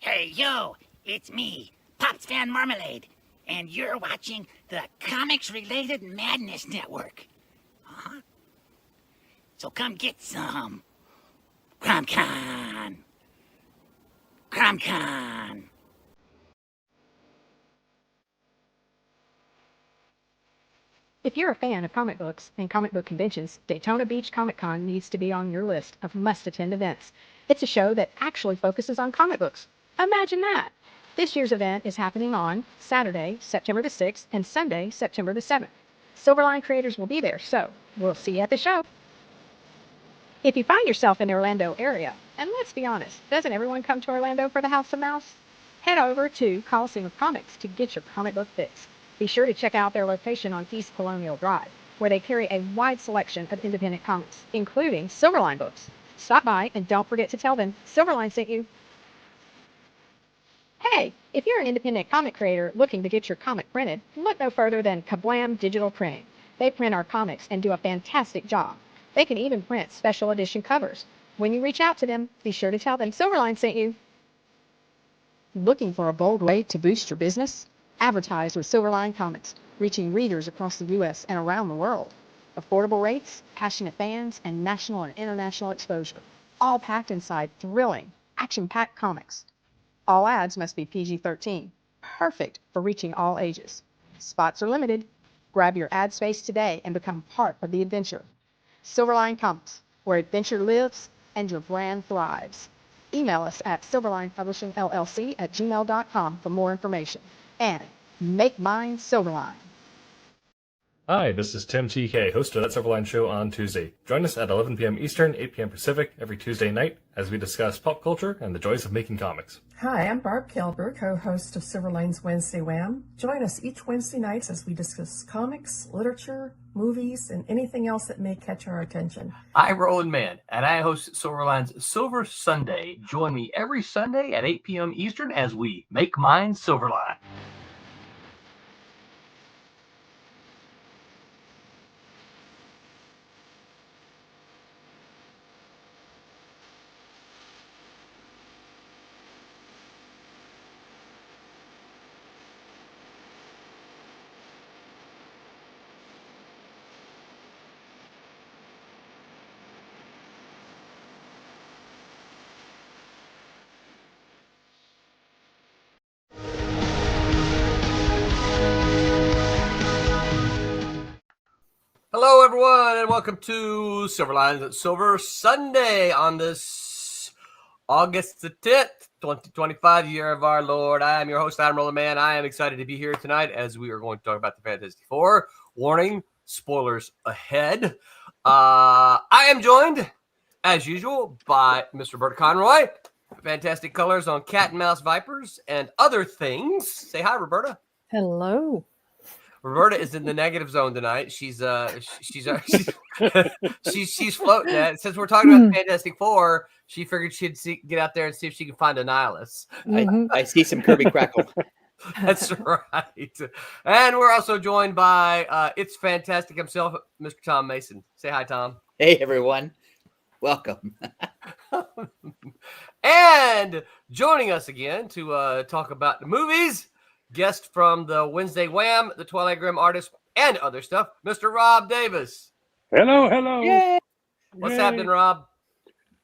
Hey, yo, it's me, Pops Van Marmalade, and you're watching the Comics-Related Madness Network. Uh-huh. So come get some. CromCon. CromCon. If you're a fan of comic books and comic book conventions, Daytona Beach Comic Con needs to be on your list of must-attend events. It's a show that actually focuses on comic books. Imagine that! This year's event is happening on Saturday, September the 6th, and Sunday, September the 7th. Silverline creators will be there, so we'll see you at the show. If you find yourself in the Orlando area, and let's be honest, doesn't everyone come to Orlando for the House of Mouse? Head over to Coliseum of Comics to get your comic book fix. Be sure to check out their location on East Colonial Drive, where they carry a wide selection of independent comics, including Silverline books. Stop by and don't forget to tell them Silverline sent you. Hey, if you're an independent comic creator looking to get your comic printed, look no further than Kablam Digital Printing. They print our comics and do a fantastic job. They can even print special edition covers. When you reach out to them, be sure to tell them Silverline sent you. Looking for a bold way to boost your business? Advertise with Silverline Comics, reaching readers across the U.S. and around the world. Affordable rates, passionate fans, and national and international exposure, all packed inside thrilling, action-packed comics. All ads must be PG-13, perfect for reaching all ages. Spots are limited. Grab your ad space today and become part of the adventure. Silverline Comics, where adventure lives and your brand thrives. Email us at silverlinepublishingllc@gmail.com for more information. And make mine Silverline. Hi, this is Tim TK, host of That Silverline Show on Tuesday. Join us at 11 p.m. Eastern, 8 p.m. Pacific every Tuesday night as we discuss pop culture and the joys of making comics. Hi, I'm Barb Kilber, co-host of Silverline's Wednesday Wham. Join us each Wednesday nights as we discuss comics, literature, movies, and anything else that may catch our attention. I'm Roland Mann, and I host Silverline's Silver Sunday. Join me every Sunday at 8 p.m. Eastern as we make mine Silverline. Hello, everyone, and welcome to Silverline's Silver Sunday on this August the 10th, 2025, year of our Lord. I am your host, I'm Roland Mann. I am excited to be here tonight as we are going to talk about the Fantastic Four. Warning, spoilers ahead. I am joined, as usual, by Mr. Roberta Conroy. Fantastic colors on cat and mouse vipers and other things. Say hi, Roberta. Hello. Roberta is in the negative zone tonight. She's floating at. Since we're talking about the Fantastic Four, she figured she'd get out there and see if she could find a nihilist. I see some Kirby Crackle. That's right. And we're also joined by It's Fantastic himself, Mr. Tom Mason. Say hi, Tom. Hey, everyone. Welcome. And joining us again to talk about the movies, guest from the Wednesday Wham, the Twilight Grim artist, and other stuff, Mr. Rob Davis. Hello. Yay. What's happening, Rob?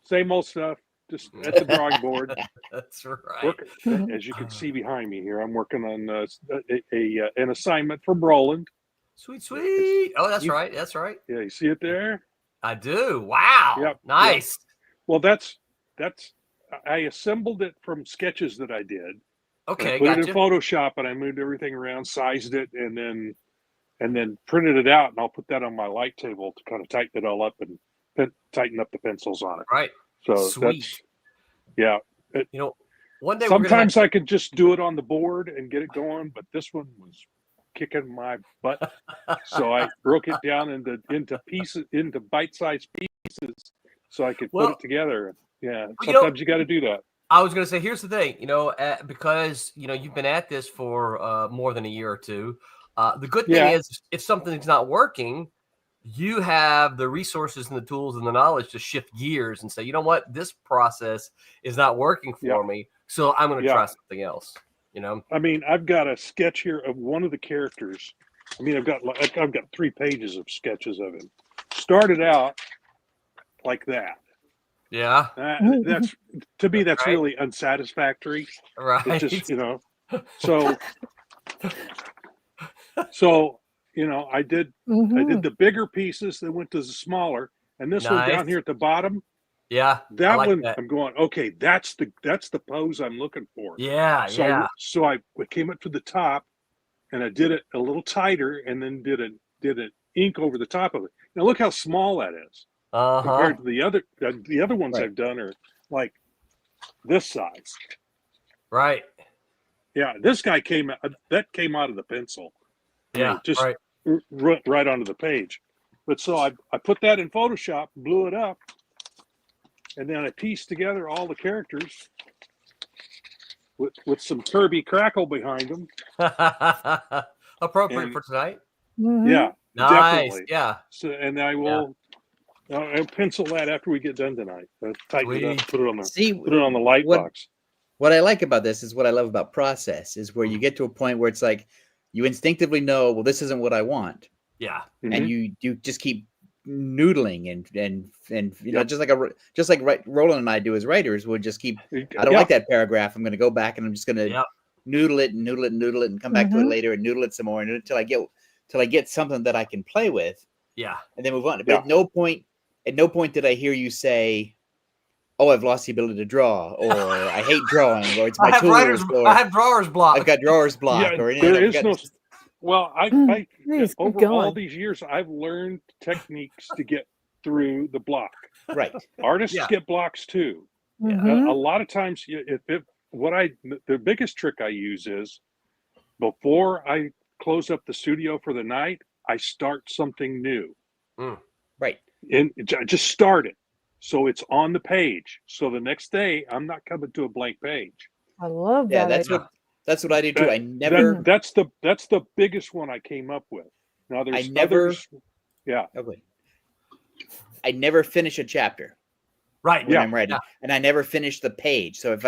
Same old stuff, just at the drawing board. That's right. As you can see behind me here, I'm working on an assignment for Roland. Sweet. Oh, that's right. Yeah, you see it there? I do. Wow. Yep. Nice. Yep. Well, that's I assembled it from sketches that I did. Okay, I put it in Photoshop, and I moved everything around, sized it, and then printed it out, and I'll put that on my light table to kind of tighten it all up and tighten up the pencils on it. Right. So sweet. One day sometimes I could just do it on the board and get it going, but this one was kicking my butt, so I broke it down into pieces, into bite-sized pieces, so I could put it together. Yeah, sometimes you got to do that. I was going to say, here's the thing, because, you've been at this for more than a year or two. The good thing is if something's not working, you have the resources and the tools and the knowledge to shift gears and say, you know what, this process is not working for me, so I'm going to try something else. You know, I mean, I've got a sketch here of one of the characters. I mean, I've got 3 pages of sketches of him. Started out like that. Yeah, that's to me, that's really unsatisfactory. Right. It's just, so I did the bigger pieces that went to the smaller, and this one down here at the bottom. Yeah, that one I'm going, okay, that's the pose I'm looking for. Yeah, so I came up to the top, and I did it a little tighter, and then did an ink over the top of it. Now look how small that is compared to the other ones I've done are like this size. Right. Yeah, this guy came out of the pencil. Just right onto the page. But so I put that in Photoshop, blew it up, and then I pieced together all the characters with some Kirby crackle behind them. Appropriate for tonight. Yeah, nice. Definitely. Yeah. So, and I will I'll pencil that after we get done tonight. Tighten it up, put it on the light box. What I like about this is what I love about process is where you get to a point where it's like you instinctively know, well, this isn't what I want. Yeah. And you just keep noodling and just like Roland and I do as writers, we'll just keep, I don't like that paragraph. I'm going to go back and I'm just going to noodle it and come back to it later and noodle it some more until I get something that I can play with. Yeah. And then move on. But at no point did I hear you say, oh, I've lost the ability to draw, or I hate drawing, or it's my tools. I have drawer's block. I've got drawer's block. Yeah, or anything. there is no. Well, I over all these years, I've learned techniques to get through the block. Right. Artists get blocks too. A lot of times, the biggest trick I use is before I close up the studio for the night, I start something new. Right. And just start it. So it's on the page. So the next day, I'm not coming to a blank page. I love that. Yeah, that's what I do too. I never. That's the biggest one I came up with. Now there's others. Yeah. Okay. I never finish a chapter. Right. When I'm writing, and I never finish the page. So if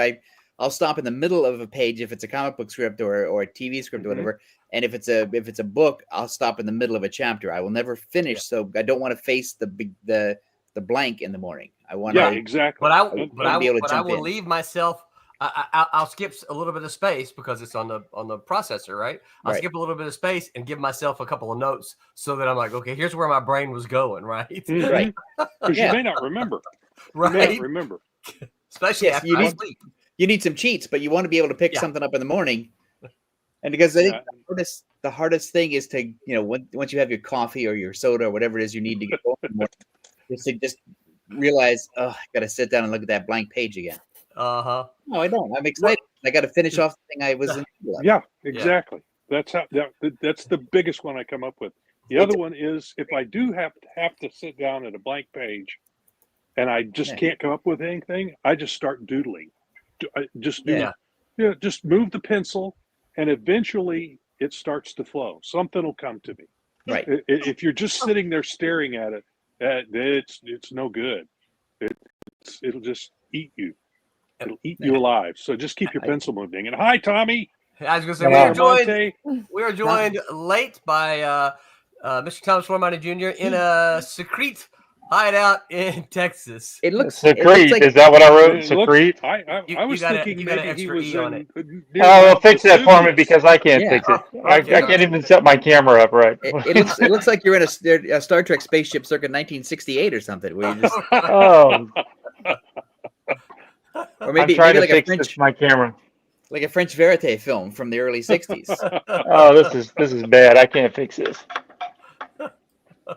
I'll stop in the middle of a page if it's a comic book script or a TV script or whatever. And if it's a book, I'll stop in the middle of a chapter. I will never finish. So I don't want to face the blank in the morning. I want to exactly. But I will leave myself. I'll skip a little bit of space because it's on the processor, right? I'll skip a little bit of space and give myself a couple of notes so that I'm like, okay, here's where my brain was going, right? Right. Because you may not remember. Right. You may not remember. Especially after I sleep. You need some cheats, but you want to be able to pick something up in the morning. And because I think the hardest thing is to, once you have your coffee or your soda or whatever it is you need to get going in the morning, is to just realize, oh, I got to sit down and look at that blank page again. No, I don't. I'm excited. I got to finish off the thing I was in. Yeah, exactly. That's the biggest one I come up with. The other one is if I do have to sit down at a blank page, and I just can't come up with anything, I just start doodling. Just move the pencil, and eventually it starts to flow. Something will come to me. Right. If you're just sitting there staring at it, it's no good. It'll just eat you. It'll eat you alive. So just keep your pencil moving. And hi, Tommy. I was going to say we are joined late by Mr. Thomas Flormani Jr. in a secrete hideout in Texas. It looks secrete. Like, is that what I wrote? Secrete. I was thinking maybe he was on it. Well, fix that for me because I can't fix it. I can't even set my camera up right. It looks like you're in a Star Trek spaceship circa 1968 or something. Where you just or maybe like a French my camera, like a French verite film from the early 60s. Oh, this is bad. I can't fix this. Oh,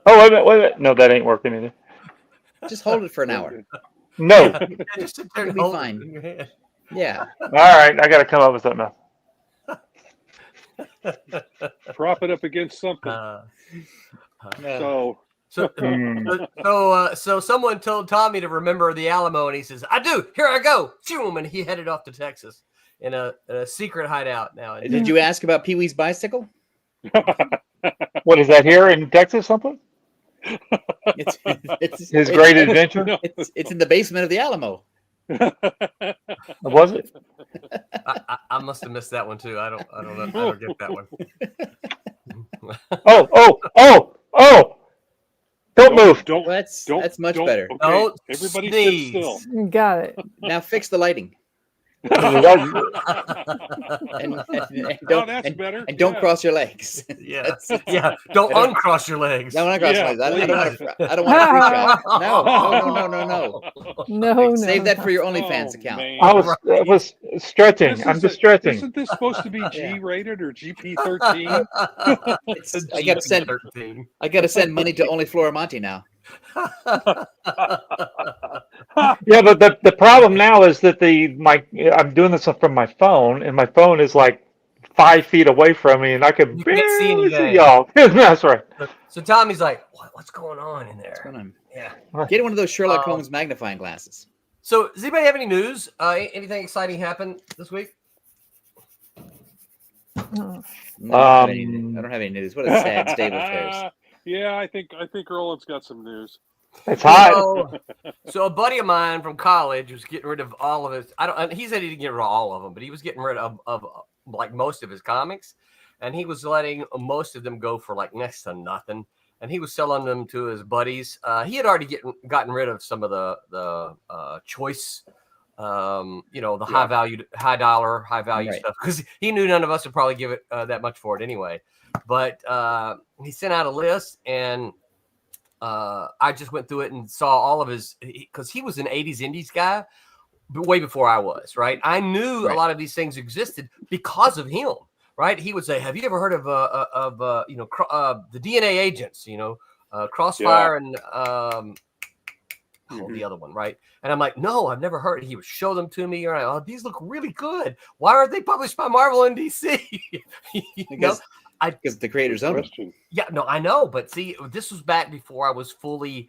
wait a minute. No, that ain't working either. Just hold it for an hour. No. Just sit there and It'll be fine. Yeah. All right, I got to come up with something else. Prop it up against something. So someone told Tommy to remember the Alamo, and he says, "I do. Here I go." And he headed off to Texas in a secret hideout. Now, did you ask about Pee Wee's bicycle? What is that here in Texas? Something? It's His Great Adventure. No. it's in the basement of the Alamo. Was it? I must have missed that one too. I don't know. I don't get that one. Oh! Don't move. Don't. Well, that's Don't. much don't- better. Okay, Don't everybody sneeze. sit still. Got it. Now fix the lighting. And Oh, don't that's and, better. and don't Yeah. cross your legs. Yeah, yeah. Don't uncross your legs. No, when I cross Yeah, my legs, I don't want please. to. I don't want a free shot. No. No, Save that no. for your OnlyFans Oh, account. man. I was stretching. This I'm is just stretching. Isn't this supposed to be Yeah. G-rated or GP-13? I gotta send. 13. I gotta send money to Only Floramonte now. Yeah, but the problem now is that I'm doing this from my phone, and my phone is like 5 feet away from me, and I can You can't see barely see anything. y'all. That's right. So Tommy's like, what's going on in What's going there? on? Yeah. Get one of those Sherlock Holmes magnifying glasses. So does anybody have any news? Anything exciting happened this week? Oh. No, I don't have any news. What a sad state of affairs. Yeah, I think Roland's got some news. It's hot. So a buddy of mine from college was getting rid of all of his. He said he didn't get rid of all of them, but he was getting rid of like most of his comics, and he was letting most of them go for like next to nothing. And he was selling them to his buddies. He had already gotten rid of some of the choice, the high value, high value Right. stuff, because he knew none of us would probably give it that much for it anyway. But he sent out a list, and I just went through it and saw all of his, because he was an 80s indies guy, but way before I was, right? I knew a lot of these things existed because of him, right? He would say, "Have you ever heard of the DNA agents? Crossfire and the other one, right?" And I'm like, "No, I've never heard." He would show them to me. Right? Oh, these look really good. Why aren't they published by Marvel and DC? Because the creators own them. Yeah, no, I know, but see, this was back before I was fully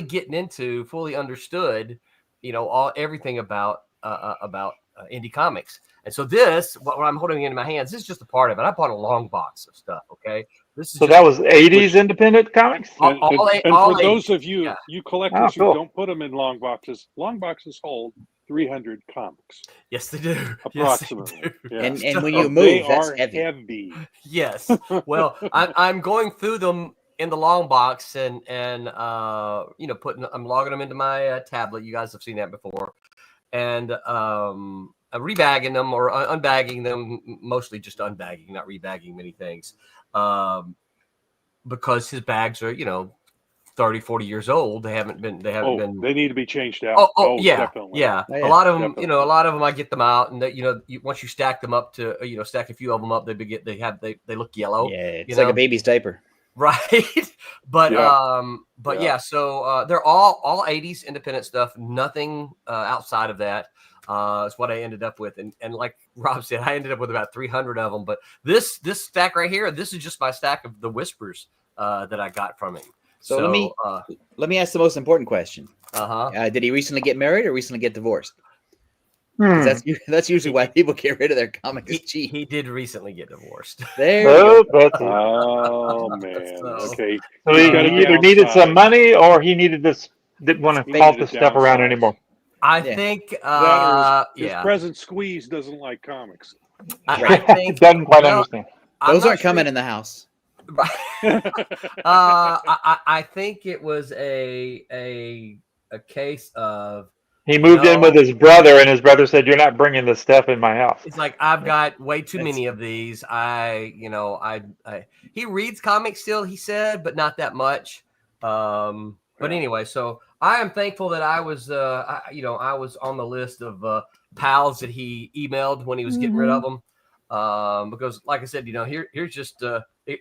getting into, fully understood, everything about indie comics. And so what I'm holding in my hands, this is just a part of it. I bought a long box of stuff. Okay, this is So that was 80s independent comics? And all for those 80s, of you, yeah. you collectors cool. who don't put them in long boxes hold 300 comics Yes, they do. approximately. Yes, they do. Yeah. And when you They move, that's are heavy. Yes. Well, I'm going through them in the long box and I'm logging them into my tablet. You guys have seen that before, and I'm rebagging them or unbagging them, mostly just unbagging, not rebagging many things, because his bags are 30, 40 years old. They haven't been. They need to be changed out. Yeah, definitely. yeah. Oh, yeah. A lot of them, Definitely. a lot of them, I get them out, and once you stack them up to, stack a few of them up, they look yellow. Yeah, it's like a baby's diaper. Right. But Yeah. so they're all 80s independent stuff. Nothing outside of that. Is what I ended up with, and like Rob said, I ended up with about 300 of them. But this stack right here, this is just my stack of the Whispers that I got from him. So let me ask the most important question. Did he recently get married or recently get divorced? 'Cause that's usually why people get rid of their comics. He did recently get divorced. There we go. Oh man. So- Okay. So he either needed some money or he didn't want to call this stuff around anymore. I Yeah. think, His present squeeze doesn't like comics. I think Doesn't quite understand. Those aren't coming in the house. I think it was a case of He moved in with his brother, and his brother said, "You're not bringing this stuff in my house." it's like, I've got way too many of these. He reads comics still, he said, but not that much. But anyway, so I am thankful that I was I was on the list of pals that he emailed when he was getting rid of them. Because like I said, here's just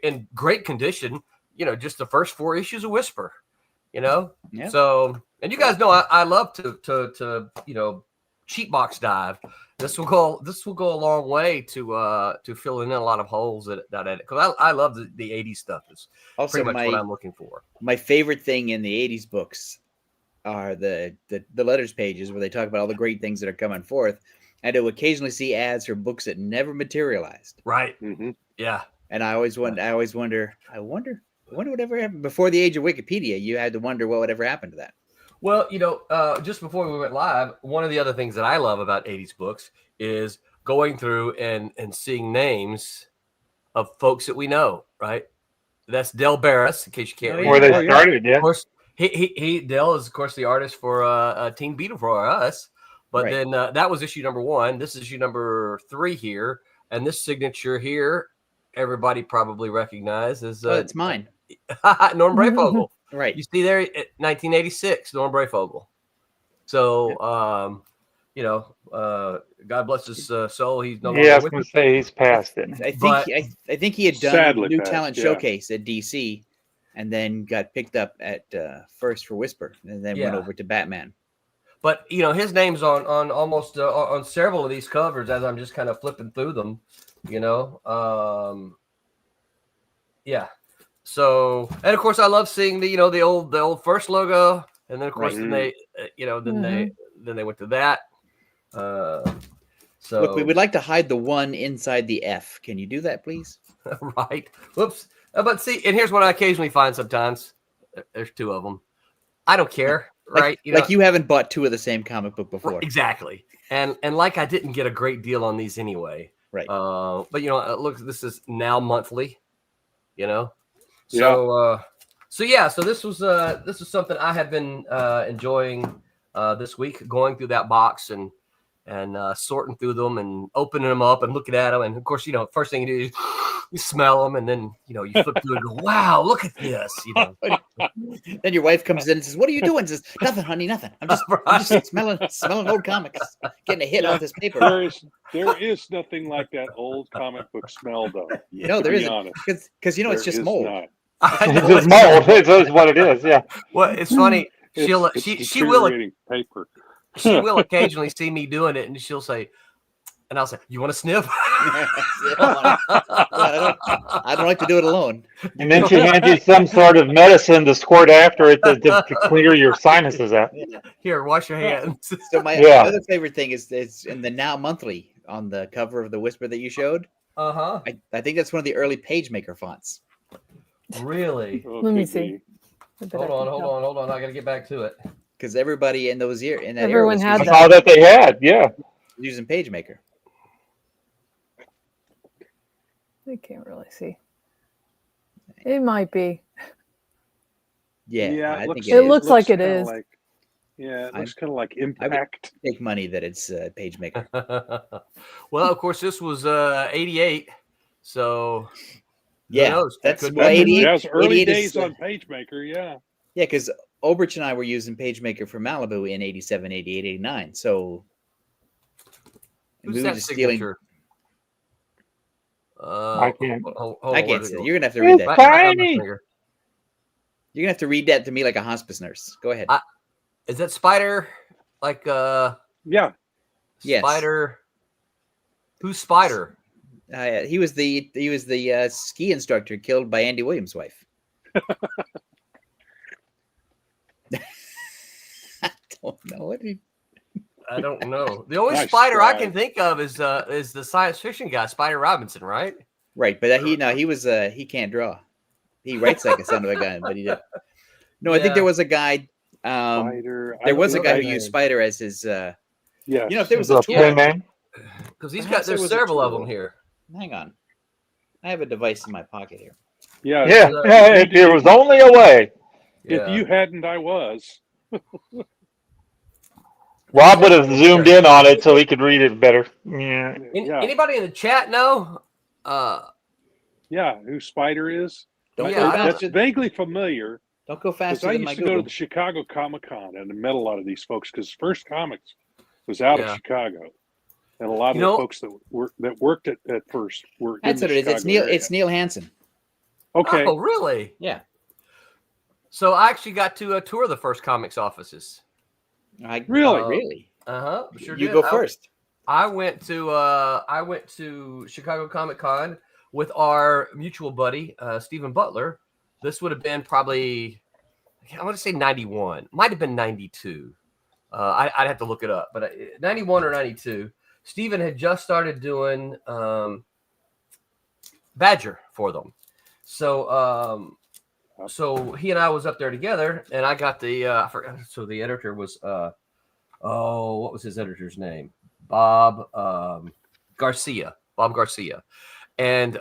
in great condition, just the first 4 issues of Whisper, Yeah. So, and you guys know I love to cheap box dive. This will go a long way to filling in a lot of holes that because I love the 80s stuff. It's Also, pretty much what I'm looking for. My favorite thing in the 80s books are the letters pages where they talk about all the great things that are coming forth, and to occasionally see ads for books that never materialized. Right. Mm-hmm. Yeah. And I always wonder, I wonder whatever happened before the age of Wikipedia. You had to wonder what would ever happen to that. Well, just before we went live, one of the other things that I love about 80s books is going through and seeing names of folks that we know, right? That's Del Barris, in case you can't read. Where they started, yeah. Of course, Del is, of course, the artist for Teen Beetle for us. But Right. then that was issue number 1. This is issue number 3 here. And this signature here, everybody probably recognizes. It's mine. Norm Brayfogle. Right. You see there, 1986, Norm Brayfogle. So, God bless his soul. He's no longer Yeah, I was with going us. to say he's passed it. I think he had done Sadly New passed, Talent yeah. Showcase at DC, and then got picked up at first for Whisper, and then went Yeah. over to Batman. But his name's on almost on several of these covers as I'm just kind of flipping through them. Yeah. So, and of course, I love seeing the old first logo, and then of course then they then they went to that. So Look, we would like to hide the 1 inside the F. Can you do that, please? right. Whoops. But see, and here's what I occasionally find sometimes. There's 2 of them. I don't care, right? Like you haven't bought 2 of the same comic book before. Exactly. And like I didn't get a great deal on these anyway. Right. But look, this is now monthly. So so this was something I have been enjoying this week, going through that box and sorting through them and opening them up and looking at them. And of course, first thing you do is you smell them, and then you flip through and go, "Wow, look at this!" Then your wife comes in and says, "What are you doing?" Says, "Nothing, honey, nothing. I'm just smelling old comics, getting a hit off this paper." There is nothing like that old comic book smell, though. No, there isn't, because it's just mold. It's just mold. It's what it is. Yeah. Well, it's funny. She will deteriorating paper. She will occasionally see me doing it, and she'll say, and I'll say, "You want to sniff?" I don't like to do it alone. And then she hands you some sort of medicine to squirt after it to clear your sinuses out. Here, wash your hands. So my other favorite thing is in the Now Monthly on the cover of the Whisper that you showed. I think that's one of the early PageMaker fonts. Really? Let me see. Hold on. I got to get back to it. Because everybody in those years, Everyone had That's all that they had. Yeah. using PageMaker. I can't really see. It might be. Yeah, I it think It looks like it is. It looks kind of like Impact. Take money that it's PageMaker. Well, of course, this was 88, so Yeah, who knows? that's Could be. well, 88. That was early 88 is, days on PageMaker. Yeah. Yeah, because Obrich and I were using PageMaker for Malibu in 87, 88, 89. So Who's we were that just stealing. signature? I can't. I can't see it. You're gonna have to read that. Tiny. You're gonna have to read that to me like a hospice nurse. Go ahead. Is that Spider? Like Yeah. Yes. Spider? Who's Spider? He was the ski instructor killed by Andy Williams' wife. I don't know. I don't know. The only Nice Spider I try. can think of is the science fiction guy, Spider Robinson, right? Right, but he can't draw. He writes like a son of a gun, but he did. No, I think there was a guy. Spider. There was a guy who used Spider as his. Yeah. If there was The a tool. man. Because he's Perhaps got there's there was a several of tool. them here. Hang on, I have a device in my pocket here. Yeah. Yeah. There was only a way. If you hadn't, I was. Rob would have zoomed in on it so he could read it better. Yeah. Yeah. Anybody in the chat know? Yeah. Who Spider is? Don't Yeah, go That's faster. vaguely familiar. Don't go Because faster I than used my to go to Google. the Chicago Comic-Con and I met a lot of these folks because First Comics was out Yeah. of Chicago. And a lot of You the know- folks that worked at First were That's in what the it is. It's Chicago Neil. area. It's Neil Hansen. Okay. Oh, really? Yeah. So I actually got to tour the First Comics offices. Really? Really? Sure You did. go first. I went to Chicago Comic Con with our mutual buddy Stephen Butler. This would have been probably, I want to say 91. Might have been 92. I'd have to look it up, but 91 or 92. Stephen had just started doing Badger for them. So so he and I was up there together, and I got the I forgot, so the editor was what was his editor's name? Bob Garcia. Bob Garcia. And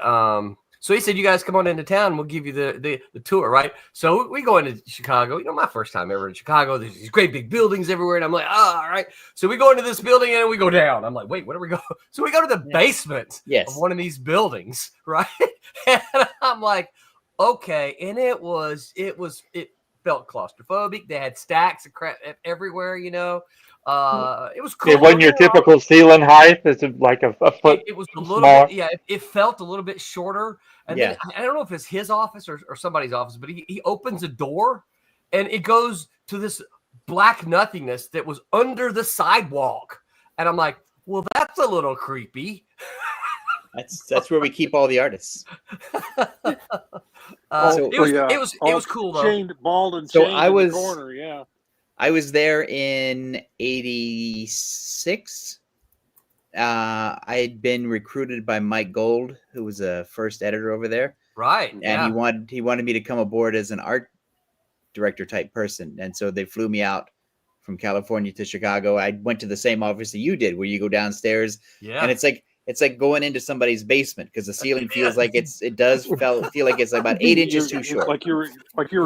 so he said, you guys come on into town, we'll give you the tour, right? So we go into Chicago. My first time ever in Chicago. There's these great big buildings everywhere, and I'm like, all right. So we go into this building and we go down. I'm like, wait, where do we go? So we go to the basement of one of these buildings, right? And I'm like, okay. And it felt claustrophobic. They had stacks of crap everywhere, It was cool. It wasn't your typical ceiling height. It's like a foot. It was a little smaller. bit, it felt a little bit shorter. And then I don't know if it's his office or somebody's office, but he opens a door and it goes to this black nothingness that was under the sidewalk. And I'm like, well, that's a little creepy. That's where we keep all the artists. It was cool though. Chained, bald and So chained I in was the corner, I was there in '86. I had been recruited by Mike Gold, who was a first editor over there. Right. And he wanted me to come aboard as an art director type person. And so they flew me out from California to Chicago. I went to the same office that you did, where you go downstairs. Yeah. And it's like going into somebody's basement, because the ceiling feels like it does feel like it's about 8 inches too short. Like you're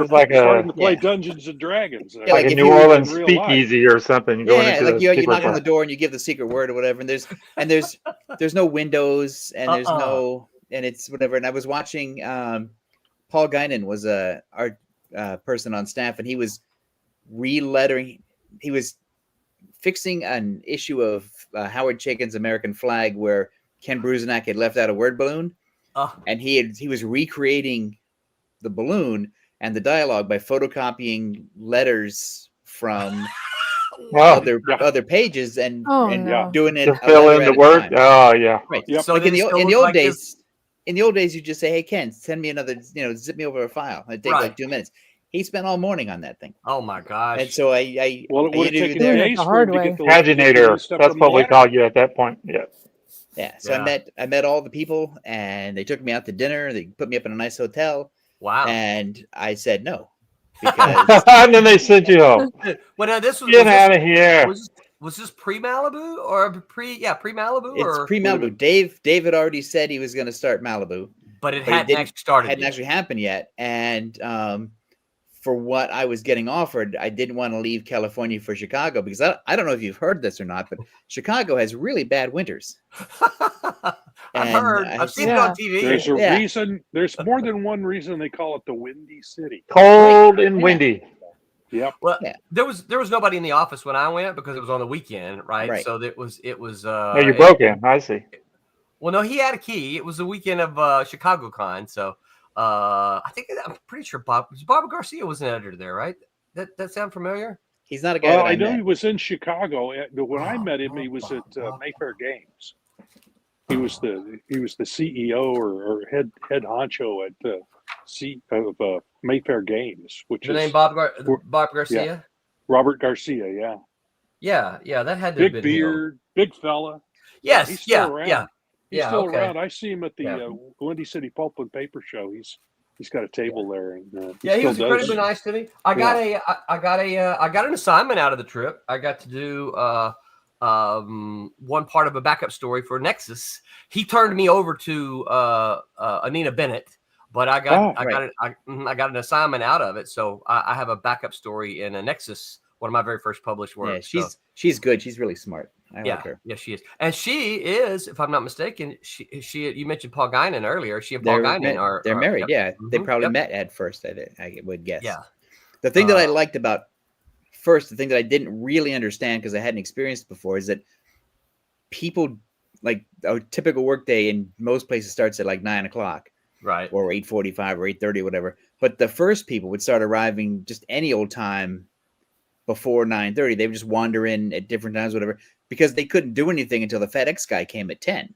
like starting to play Dungeons and Dragons. Like a New Orleans speakeasy or something. Going into you knock on the door and you give the secret word or whatever, and there's no windows and there's no, and it's whatever. And I was watching Paul Guinan was a art person on staff, and he was relettering. He was fixing an issue of Howard Chaykin's American Flag where Ken Bruzenak had left out a word balloon, and he was recreating the balloon and the dialogue by photocopying letters from other pages and doing it to fill in the word. Oh yeah, right. Yep. So like in the old days, you just say, "Hey Ken, send me another, zip me over a file." It'd take like 2 minutes. He spent all morning on that thing. Oh my gosh! And so I it would have taken days the hard way. Paginator. That's what we call you at that point. Yeah. Yeah. So I met all the people, and they took me out to dinner. They put me up in a nice hotel. Wow. And I said no, because and then they sent you home. Well, this was get out of here. Was this pre-Malibu or pre-Malibu? It's pre-Malibu. Dave had already said he was going to start Malibu, but it hadn't actually started. Hadn't actually happened yet, and for what I was getting offered, I didn't want to leave California for Chicago, because I don't know if you've heard this or not, but Chicago has really bad winters. I've heard. I've seen it on TV. There's a reason. There's more than one reason they call it the Windy City. Cold and windy. Yep. Well, there was nobody in the office when I went, because it was on the weekend, right? So it was. Oh, you broke in. I see. Well, no, he had a key. It was the weekend of Chicago Con, so. I'm pretty sure Bob Garcia was an editor there, right? That sound familiar? He's not a guy. I know he was in Chicago. When I met him, he was at Mayfair Games. He was the CEO or head honcho at of Mayfair Games, which the is name Bob Garcia. Yeah. Robert Garcia, yeah. That had to big have been beard, him. Big fella. Yes, he's still around. Yeah. He's still around. I see him at the Windy City Pulp and Paper Show. He's got a table there, and he was incredibly nice to me. I got an assignment out of the trip. I got to do one part of a backup story for Nexus. He turned me over to Anina Bennett, but I got an assignment out of it. So I have a backup story in a Nexus, one of my very first published works. Yeah, she's good. She's really smart. I like her. Yeah, she is. And she is, if I'm not mistaken, she you mentioned Paul Guinan earlier. She and Paul Guinan are married. Yeah. They probably met at first, I would guess. Yeah. The thing that I liked about the thing that I didn't really understand, because I hadn't experienced before, is that people, like, a typical workday in most places starts at like 9 o'clock. Right. Or 8:45 or 8:30 or whatever. But the first people would start arriving just any old time before 9:30. They would just wander in at different times, whatever, because they couldn't do anything until the FedEx guy came at 10.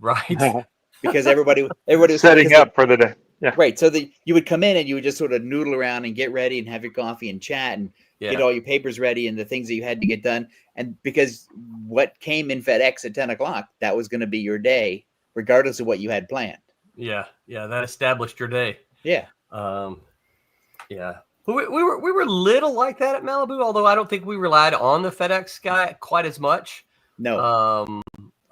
Right. Because everybody was setting up for the day. Yeah. Right. So you would come in and you would just sort of noodle around and get ready and have your coffee and chat and get all your papers ready and the things that you had to get done. And because what came in FedEx at 10 o'clock, that was going to be your day, regardless of what you had planned. Yeah. That established your day. Yeah. Yeah. We were little like that at Malibu, although I don't think we relied on the FedEx guy quite as much. No.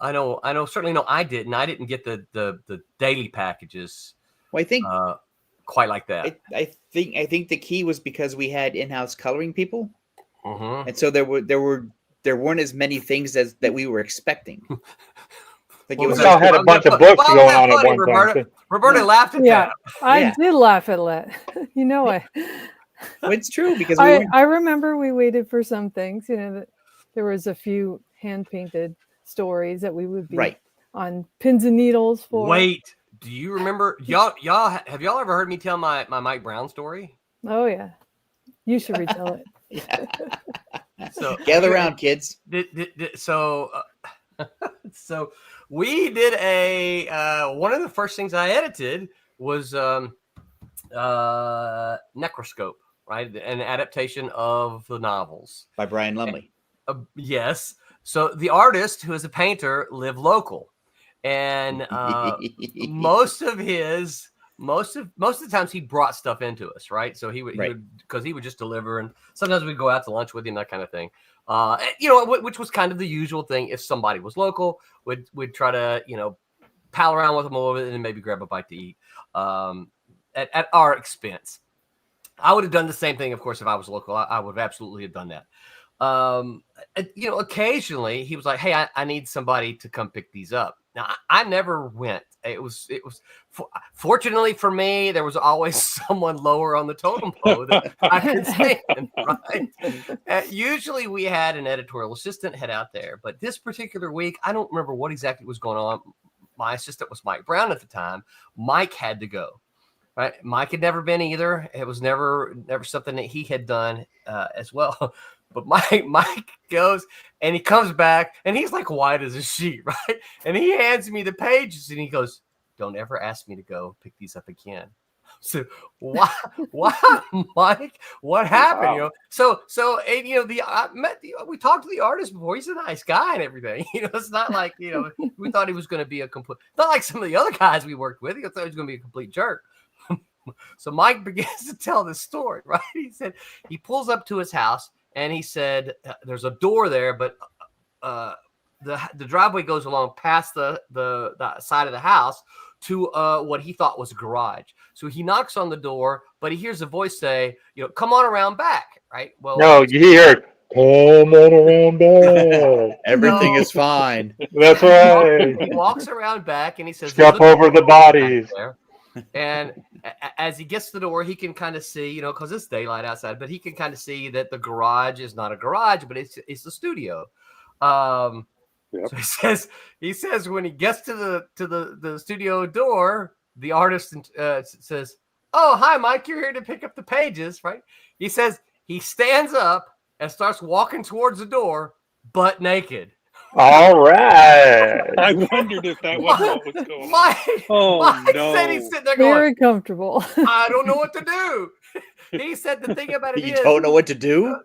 I know. Certainly, no, I didn't. I didn't get the daily packages. Well, I think quite like that. I think the key was because we had in-house coloring people, and so there weren't as many things as that we were expecting. Like we all had a bunch of books going on at one time. Roberta laughed at that. I did laugh at that. You know, Well, it's true because I remember we waited for some things. You know, that there was a few hand painted stories that we would be on pins and needles for. Wait, do you remember y'all have y'all ever heard me tell my Mike Brown story? Oh yeah, you should retell it. So gather around, kids. So we did a one of the first things I edited was Necroscope, right? An adaptation of the novels by Brian Lumley. Yes. So the artist, who is a painter, lived local, and most of the times he brought stuff into us, right? So he would because he would just deliver, and sometimes we'd go out to lunch with him, that kind of thing. Which was kind of the usual thing. If somebody was local, we'd try to pal around with them a little bit and then maybe grab a bite to eat at our expense. I would have done the same thing, of course, if I was local. I would have absolutely have done that. Occasionally he was like, "Hey, I need somebody to come pick these up." Now, I never went. It was fortunately for me, there was always someone lower on the totem pole that I could stand, right? Usually we had an editorial assistant head out there, but this particular week, I don't remember what exactly was going on. My assistant was Mike Brown at the time. Mike had to go. Right, Mike had never been either. It was never something that he had done as well. But Mike goes and he comes back and he's like white as a sheet, right? And he hands me the pages and he goes, "Don't ever ask me to go pick these up again." So why, Mike? What happened? Wow. We talked to the artist before. He's a nice guy and everything. It's not like we thought he was going to be not like some of the other guys we worked with. He thought he was going to be a complete jerk. So Mike begins to tell this story, right? He said he pulls up to his house and he said there's a door there, but the driveway goes along past the side of the house to what he thought was a garage. So he knocks on the door, but he hears a voice say, "Come on around back," right? Well, no, you hear, "Come on around back." Everything is fine. That's right. He walks around back and he says, "Step over the bodies." And as he gets to the door, he can kind of see, because it's daylight outside, but he can kind of see that the garage is not a garage, but it's the studio. So he says when he gets to the studio door, the artist says, "Oh, hi, Mike, you're here to pick up the pages," right? He says he stands up and starts walking towards the door, butt naked. All right. I wondered if that was what was going on. Mike said he's sitting there going, very comfortable. "I don't know what to do." He said the thing about it You don't know what to do?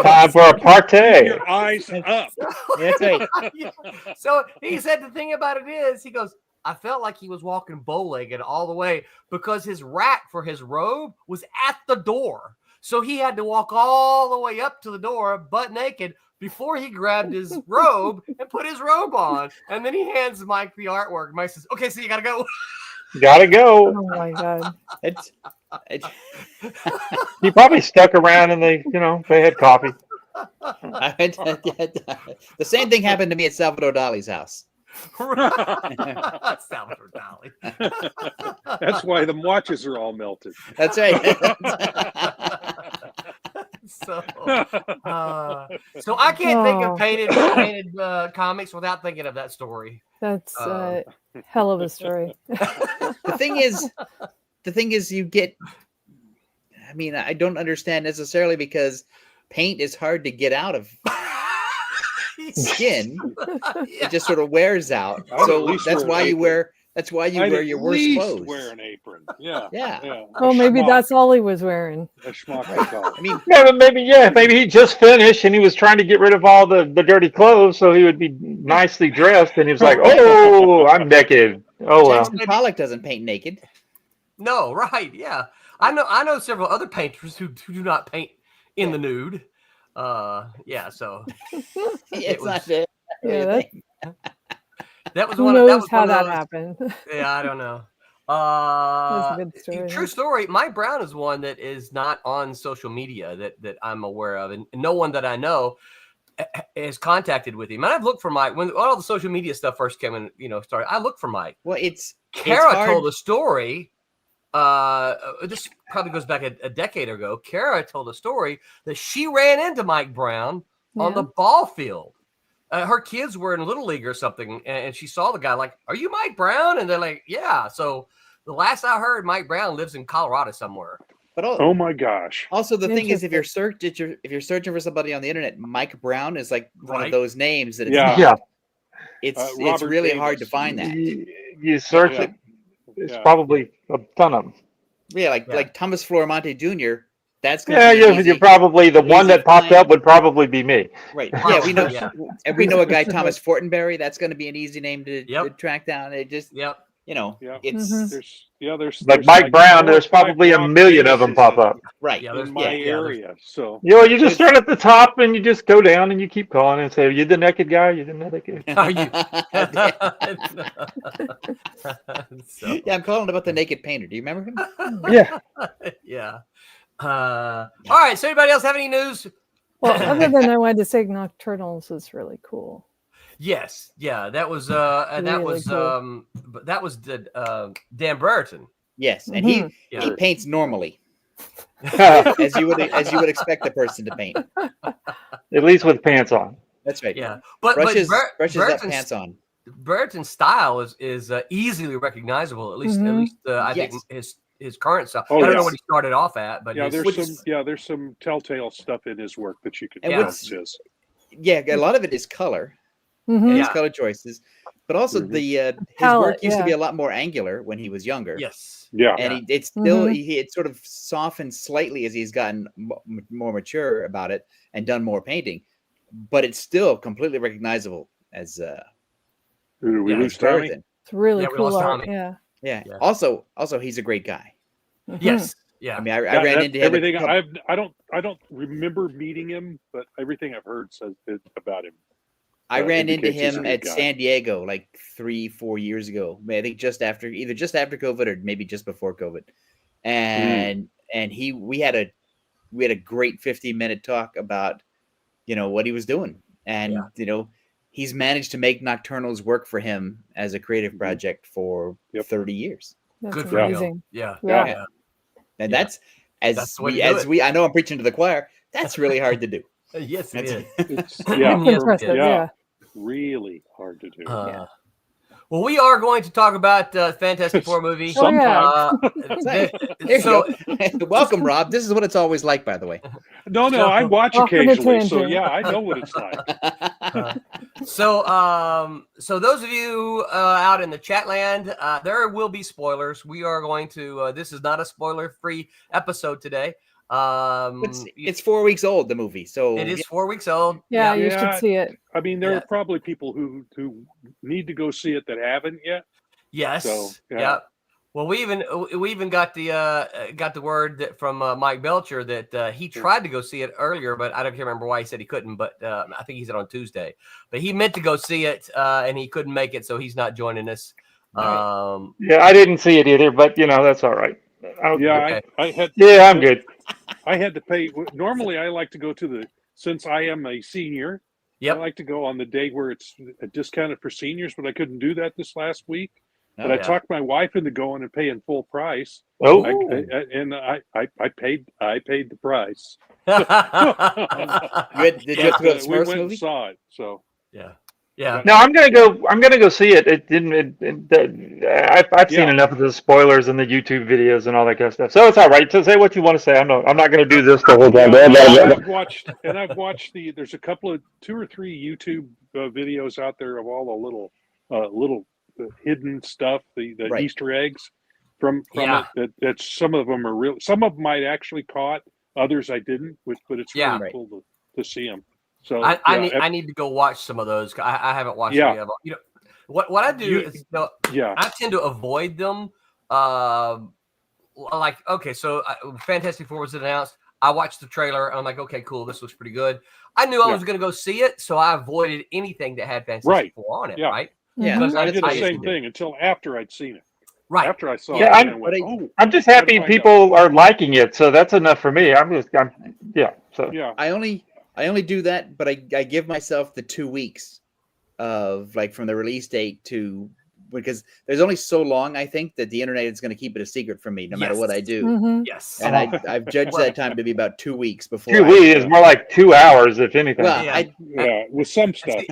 Time for a party. Your eyes up. That's right. So he said the thing about it is, he goes, "I felt like he was walking bow-legged all the way because his rack for his robe was at the door. So he had to walk all the way up to the door, butt naked, before he grabbed his robe and put his robe on." And then he hands Mike the artwork. Mike says, "Okay, so you got to go." Gotta go. Oh my god. He probably stuck around and they had coffee. The same thing happened to me at Salvador Dali's house. Salvador Dali. That's why the watches are all melted. That's right. So I can't think of painted comics without thinking of that story. That's a hell of a story. The thing is, you get. I mean, I don't understand necessarily because paint is hard to get out of skin. It just sort of wears out. So that's why you wear. That's why you wear your worst clothes. Wear an apron. Yeah. Well, maybe that's all he was wearing. A schmuck. I mean, maybe he just finished and he was trying to get rid of all the dirty clothes so he would be nicely dressed, and he was like, "Oh, I'm naked." Oh well. Jackson Pollock doesn't paint naked. No, right? Yeah. I know several other painters who do not paint in the nude. Yeah, so It's not Yeah, that. that was who one. knows That was how one of that those. happened? Yeah, I don't know. That's a good story. True story. Mike Brown is one that is not on social media that I'm aware of, and no one that I know has contacted with him. And I've looked for Mike when all the social media stuff first came in. Started. I looked for Mike. Well, it's Kara hard. told a story. This probably goes back a decade ago. Kara told a story that she ran into Mike Brown on the ball field. Her kids were in Little League or something, and she saw the guy like, "Are you Mike Brown?" And they're like, "Yeah." So the last I heard, Mike Brown lives in Colorado somewhere. But oh my gosh! Also, the thing is, if you're searching for somebody on the internet, Mike Brown is like one of those names that it's really hard to find that. You search it, it's probably a ton of them. Yeah, like Thomas Flormonte Jr. That's you're probably the one that popped up would probably be me. Right. Yeah, we know. And we know a guy, Thomas Fortenberry. That's going to be an easy name to track down. It just it's there's like Mike Brown. There's probably a million of them pop up. Right. In my area. So you just start at the top and you just go down and you keep calling and say, "Are you the naked guy? You're the naked guy." Are you? Yeah, I'm calling about the naked painter. Do you remember him? Yeah. Yeah. All right. So, anybody else have any news? Well, other than I wanted to say, Nocturnals is really cool. Yes. Yeah. That was that was Dan Brereton. Yes, and he paints normally, as you would expect a person to paint. At least with pants on. That's right. Yeah, but brushes that pants on. Brereton's style is easily recognizable. At least I think his current style. I don't know what he started off at, but there's some telltale stuff in his work that you can tell it's his. Yeah, a lot of it is color. And his color choices, but also his work used to be a lot more angular when he was younger. Yes, and it's still it sort of softened slightly as he's gotten more mature about it and done more painting, but it's still completely recognizable as we lose Tommy. It's really cool art. Yeah. Also, he's a great guy. Yes. Yeah. I mean, I ran into him. Everything I don't remember meeting him, but everything I've heard says about him. I ran into him at San Diego like 3-4 years ago. I think either just after COVID or maybe just before COVID. And we had a great 15-minute talk about what he was doing. And he's managed to make Nocturnals work for him as a creative project for 30 years. That's good for amazing. Yeah. And that's I know I'm preaching to the choir. That's really hard to do. Yes, it is. It's really hard to do. Well, we are going to talk about Fantastic Four movie. Welcome, Rob. This is what it's always like, by the way. No, I watch occasionally, so I know what it's like. So those of you out in the chat land, there will be spoilers. We are going to. This is not a spoiler-free episode today. It's 4 weeks old, the movie, so it is 4 weeks old. Yeah, you should see it. I mean, there are probably people who need to go see it that haven't yet. Yes. So, Well, we even got the word from Mike Belcher that he tried to go see it earlier, but I don't remember why he said he couldn't. But I think he said on Tuesday. But he meant to go see it and he couldn't make it, so he's not joining us. I didn't see it either, but that's all right. I'm good. I had to pay. Normally, I like to go since I am a senior. I like to go on the day where it's discounted for seniors, but I couldn't do that this last week. But I talked my wife into going and paying full price. Oh, I paid the price. Did you have to go to the we went movie? and saw it. So yeah. No, I'm gonna go see it. It didn't. I've seen enough of the spoilers and the YouTube videos and all that kind of stuff. So it's all right. So say what you want to say. I'm not gonna do this the whole time. I've watched there's a couple of 2 or 3 YouTube videos out there of all the little hidden stuff, the Easter eggs from it. That some of them are real. Some of them I actually caught. Others I didn't. But it's really cool to see them. So I need to go watch some of those. I haven't watched any of them. What I do is I tend to avoid them like, okay, so Fantastic Four was announced. I watched the trailer, and I'm like, okay, cool, this looks pretty good. I knew I was going to go see it, so I avoided anything that had Fantastic Four on it, right? Yeah, I did the same thing until after I'd seen it. Right. After I saw Yeah, it, I'm just happy people are liking it, so that's enough for me. So I only do that, but I give myself the 2 weeks of like from the release date to, because there's only so long I think that the internet is going to keep it a secret from me no matter what I do. Yes. And I've judged that time to be about 2 weeks before. 2 weeks is more like 2 hours, if anything. Well, with some stuff,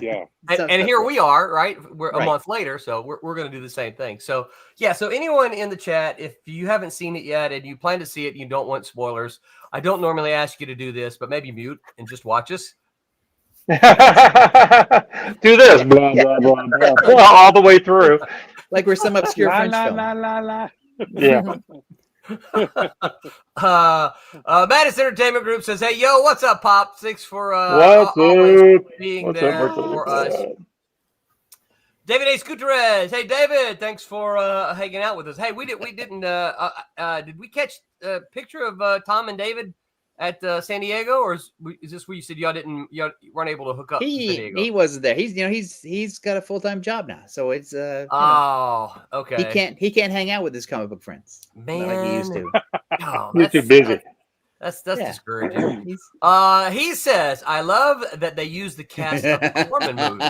And here we are, right? We're a month later, so we're going to do the same thing. So, so anyone in the chat, if you haven't seen it yet and you plan to see it and you don't want spoilers, I don't normally ask you to do this, but maybe mute and just watch us. Do this, blah, blah, blah, blah, all the way through. Like we're some obscure French film. Yeah. Madison Entertainment Group says, "Hey, yo, what's up, Pop? Thanks for always being there for us." David A. Scooterez, hey David, thanks for hanging out with us. Hey, did we catch a picture of Tom and David at San Diego, or is this where you said y'all weren't able to hook up? He wasn't there. He's got a full-time job now, so it's okay. He can't hang out with his comic book friends, man, like he used to. He's too busy. That's discouraging. He says, "I love that they use the cast of the Corman movie."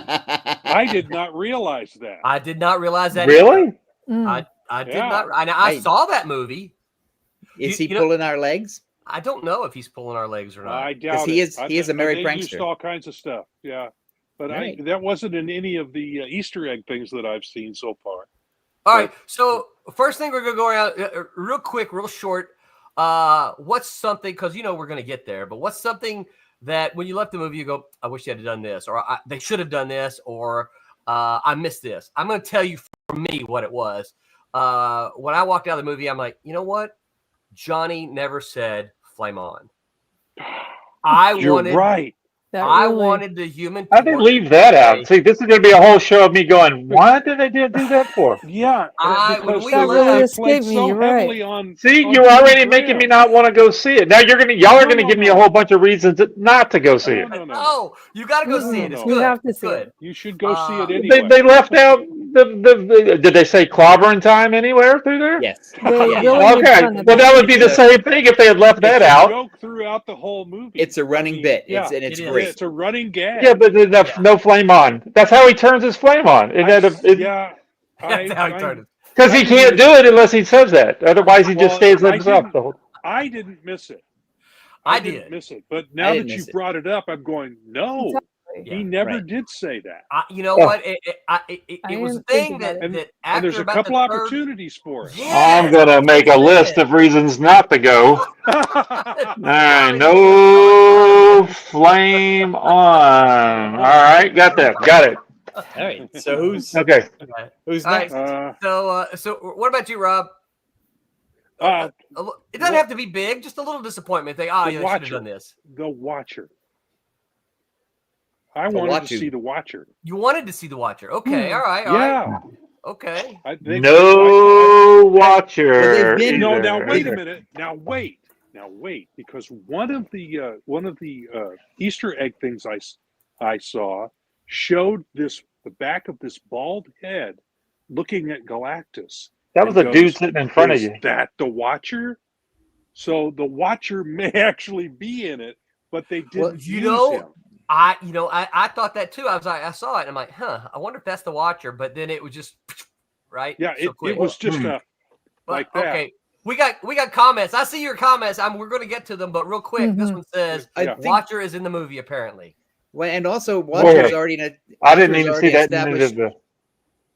I did not realize that. I did not realize that. Really? I did not. I saw that movie. Is he pulling our legs? I don't know if he's pulling our legs or not. I doubt he it. He is a merry they prankster. Used all kinds of stuff. Yeah, but that wasn't in any of the Easter egg things that I've seen so far. All right. So first thing we're gonna go around real quick, real short. What's something, because we're gonna get there, but what's something that when you left the movie you go, I wish they had done this, or they should have done this, or I missed this. I'm gonna tell you for me what it was. When I walked out of the movie, I'm like, you know what? Johnny never said "flame on." You're right. I wanted the human. I didn't leave that out. See, this is going to be a whole show of me going, "What did they do that for?" Yeah, because that really escaped me. You're right. See, you're already making me not want to go see it. Now y'all are going to give me a whole bunch of reasons not to go see it. No, you got to go see it. It's good. You have to see it. You should go see it anyway. They left out did they say clobbering time anywhere through there? Yes. Okay. Well, that would be the same thing if they had left that out. Joke throughout the whole movie. It's a running bit. It's great. It's a running gag. Yeah, but no flame on. That's how he turns his flame on. That's how he turned it. Because he can't do it unless he says that. Otherwise, he just stays himself. I didn't miss it. I didn't miss it. But now that you brought it up, I'm going, no. He never did say that. You know what? It was a thing that after there's a couple opportunities for it. I'm gonna make a list of reasons not to go. No flame on. All right, got that. Got it. All right. So who's okay? Who's next? So what about you, Rob? It doesn't have to be big. Just a little disappointment. They should have done this. The Watcher. I wanted to see The Watcher. You wanted to see The Watcher. Okay, all right. Okay. No Watcher. No, now wait a minute. Now wait, because one of the Easter egg things I saw showed the back of this bald head looking at Galactus. That was a dude sitting in front of you. Is that the Watcher? So the Watcher may actually be in it, but they didn't use him. I thought that too. I saw it and I'm like, I wonder if that's the Watcher. But then it was just right. Yeah, it was just like that. Okay, we got comments. I see your comments. We're going to get to them, but real quick, this one says Watcher is in the movie apparently. Well, and also Watcher's already in a. I didn't even see that.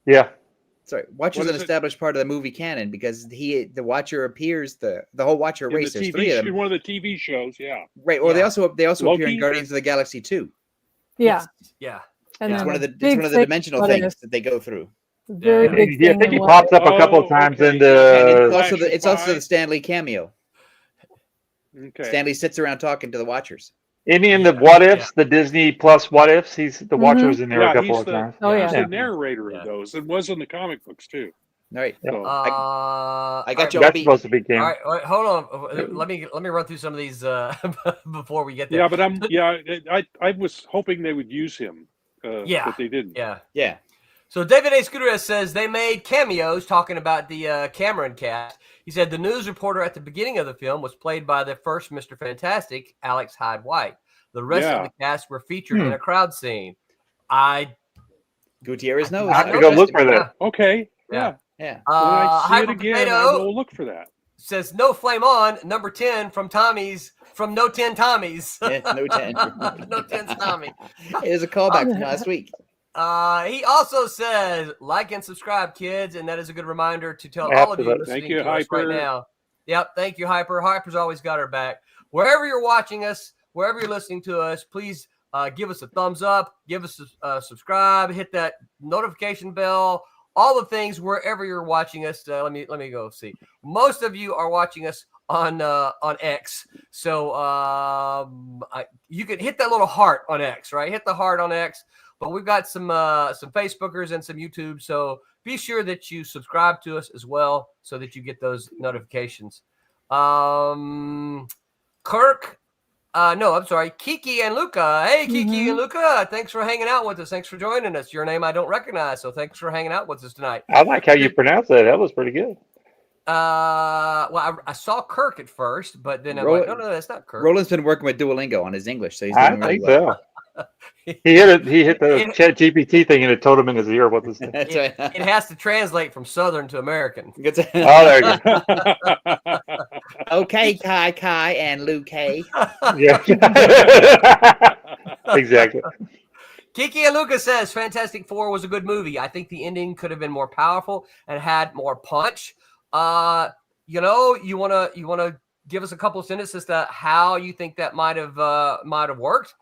Yeah. Sorry, Watcher's an established part of the movie canon because the Watcher appears the whole Watcher race. There's three of them. In one of the TV shows, yeah. Right. Or they also appear in Guardians of the Galaxy 2. Yeah. Yeah. And it's one of the dimensional things that they go through. Very big thing. I think he pops up a couple of times in the. And it's also the Stan Lee cameo. Okay. Stanley sits around talking to the Watchers. Any in the what ifs, the Disney Plus what ifs, the Watcher was in there a couple of times. He's the narrator of those, and was in the comic books too. All right. Yeah. So, I got you all That's beat. supposed to be Cam. all right, hold on. Let me run through some of these before we get there. Yeah, but I was hoping they would use him. Yeah. But they didn't. Yeah. So David A. Scudero says they made cameos talking about the Cameron cast. He said the news reporter at the beginning of the film was played by the first Mr. Fantastic, Alex Hyde White. The rest of the cast were featured in a crowd scene. Gutierrez knows. I have to go look for that. Okay. Yeah. Yeah. When I see it Hyper again, Potato I will look for that. says no flame on number 10 from No 10 Tommies. Yeah, no 10. No 10's Tommy. It was a callback from last week. He also says like and subscribe, kids, and that is a good reminder to tell all of you Absolutely. listening Thank you, to us right Hyper. now. Yep, thank you, Hyper. Hyper's always got our back. Wherever you're watching us, wherever you're listening to us, please give us a thumbs up, give us a subscribe, hit that notification bell, all the things wherever you're watching us. Let me go see. Most of you are watching us on X, so you can hit that little heart on X, right? Hit the heart on X. But we've got some Facebookers and some YouTube, so be sure that you subscribe to us as well so that you get those notifications. Kiki and Luca. Hey, Kiki and Luca, thanks for hanging out with us. Thanks for joining us. Your name I don't recognize, so thanks for hanging out with us tonight. I like how you pronounce that. That was pretty good. Well, I saw Kirk at first, but then I'm like, no, that's not Kirk. Roland's been working with Duolingo on his English, so he's doing really well. So. He hit the Chat GPT thing and it told him in his ear what to say. That's right. It has to translate from Southern to American. Oh, there you go. Okay, Kai, and Luke K. Yeah. Exactly. Kiki and Luca says Fantastic Four was a good movie. I think the ending could have been more powerful and had more punch. You wanna give us a couple of sentences as to how you think that might have worked,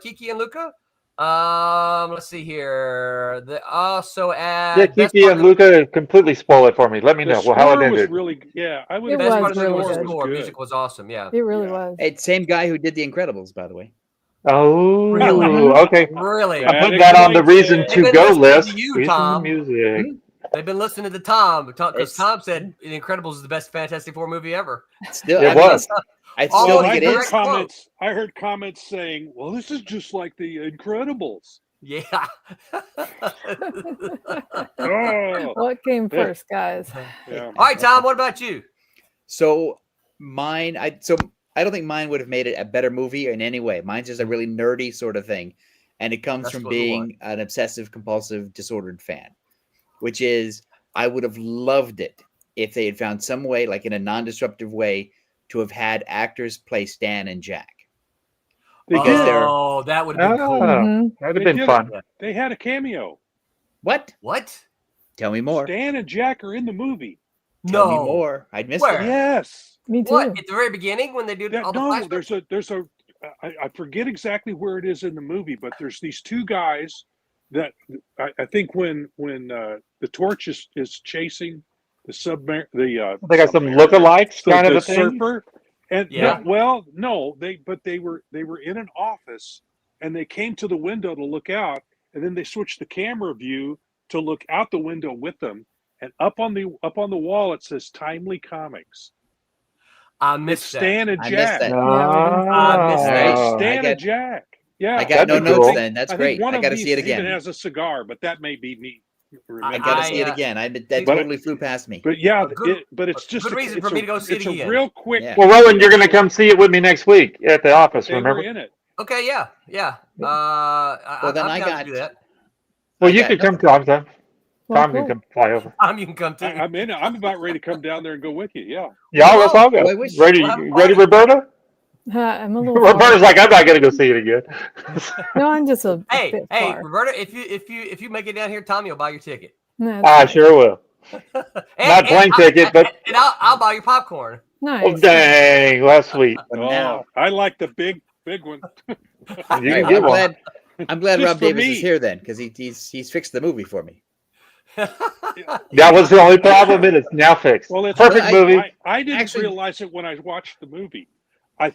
Kiki and Luca? Let's see here. Kiki and Luca completely spoil it for me. Let me know how it ended. I would. It Best part was of the really score. good. Music was awesome. Yeah, It really was. It's same guy who did The Incredibles, by the way. Oh, Really? okay. Really. I'm putting that on the reason They've to been go listening list. to you, Reason Tom. music. They've been listening to Tom because It's- Tom said The Incredibles is the best Fantastic Four movie ever. Still, It was. I All still those think it direct is. quotes. I heard comments saying, "Well, this is just like The Incredibles." Yeah. Oh, What came first, guys? yeah. All right, Tom. What about you? So mine, I don't think mine would have made it a better movie in any way. Mine's just a really nerdy sort of thing, and it comes That's from what we want. being an obsessive compulsive disordered fan, which is I would have loved it if they had found some way, like in a non-disruptive way, to have had actors play Stan and Jack. Because they're that would have been cool. Mhm. That'd have They been did fun. They had a cameo. what? What? Tell me more. Stan and Jack are in the movie. Tell me No. more. I'd missed Where? it. Yes. Me too. What? At the very beginning when they do all the No, flashbacks? there's a. I forget exactly where it is in the movie, but there's these two guys that I think when the Torch is chasing the submarine, They got some lookalikes kind of the a thing. surfer, and Yeah. they were in an office and they came to the window to look out, and then they switched the camera view to look out the window with them, and up on the wall it says Timely Comics. I It's missed that. Stan and I Jack. missed that. I missed that. Oh, Stan I and Jack. Yeah, I got no That'd be notes cool. then. That's I think great. one I of got to these see it even again. has a cigar, but that may be me. I got to see it I, again. That but- totally flew past me. But yeah, Good- but it's just good reason for me to go see it it's again. a real quick. Yeah. Well, Rowan, you're going to come see it with me next week at the office, They remember? were in it. Okay, yeah. Well, then I'm I down to got- do that. Well, I you got could come, nothing. Tom. Well, Tom can cool. come fly over. You can come too. I'm in it. I'm about ready to come down there and go with you. Yeah. Yeah, let's all go. Well, I wish- Ready, Well, I'm ready, fine. Roberta? I'm a little. Roberta's like, I'm not going to go see it again. No, I'm just a Hey, bit hey, far. Roberta, if you make it down here, Tommy will buy your ticket. No, I it's sure will. And plane ticket, but- I'll buy your popcorn. nice. Oh, dang. Well, that's sweet. But Oh, now, I like the big one. You Right, can well, get one. I'm glad Just Rob for Davis me. is here then, because he's fixed the movie for me. That was the only problem, and it's now fixed. Well, it's Perfect movie. I didn't Actually- realize it when I watched the movie. I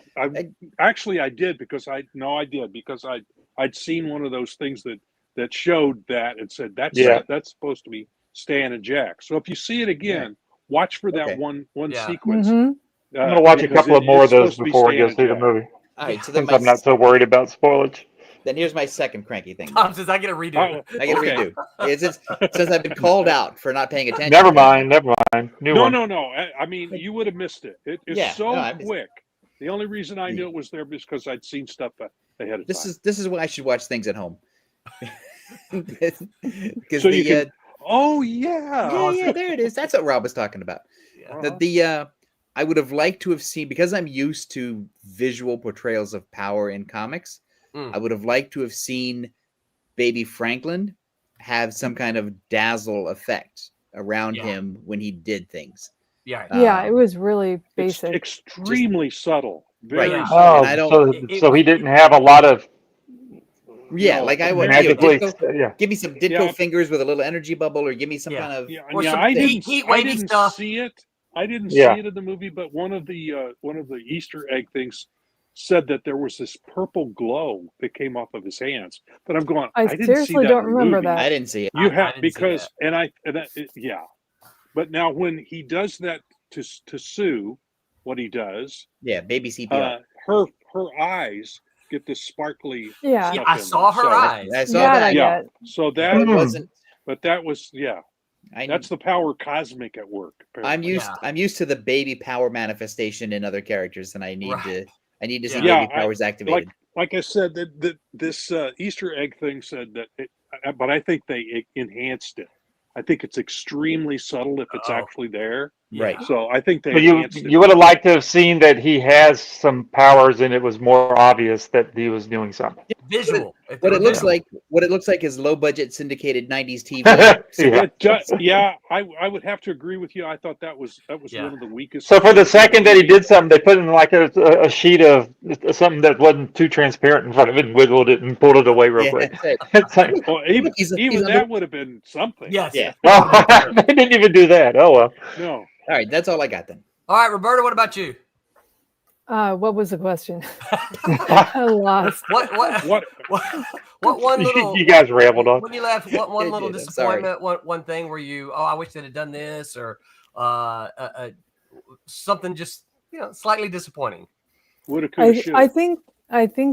actually I did because I'd seen one of those things that showed that and said that's Yeah. that's supposed to be Stan and Jack. So if you see it again, watch for that one sequence. Mhm. I'm gonna watch a couple of more of those before I go see the Jack. movie. All right, so then Since I'm not so worried about spoilage. Then here's my second cranky thing. Tom says I get a redo. I get a redo. Since I've been called out for not paying attention. Never mind. New one. No. I mean, you would have missed it. It's quick. The only reason I knew it was there was because I'd seen stuff ahead of time. This is why I should watch things at home. So you can, yeah, there it is. That's what Rob was talking about. I would have liked to have seen, because I'm used to visual portrayals of power in comics. I would have liked to have seen Baby Franklin have some kind of dazzle effect around him when he did things. Yeah, it was really basic. Extremely subtle. Very subtle. Oh, and I don't, so he didn't have a lot of. Yeah, like I would give me some Ditko fingers with a little energy bubble, or give me some kind of or some I heat wavy stuff. See it. I didn't see it in the movie, but one of the Easter egg things said that there was this purple glow that came off of his hands. But I'm going, I didn't seriously see that don't in the remember movie. that. I didn't see it. You have because yeah. But now when he does that to Sue, what he does, baby CPR. Her eyes get this sparkly. Yeah, I saw her eyes. I saw that. Yeah. So that wasn't. But that was that's the power cosmic at work. Apparently. I'm used to the baby power manifestation in other characters, and I need to see baby powers activated. Like I said, that this Easter egg thing said that, but I think they enhanced it. I think it's extremely subtle if it's actually there. Right. So I think they. You would have liked to have seen that he has some powers, and it was more obvious that he was doing something. Visual. What it looks like is low budget syndicated '90s TV. I would have to agree with you. I thought that was one of the weakest. So for the second that he did something, they put in like a sheet of something that wasn't too transparent in front of it, and wiggled it and pulled it away real quick. It's like, well, even that would have been something. Yes. Yeah. Oh, they didn't even do that. Oh well. No. All right, that's all I got then. All right, Roberta, what about you? What was the question? I lost. What one little you guys rambled on. when you left, one little disappointment, one thing where you, I wish they'd have done this, or something just slightly disappointing. I think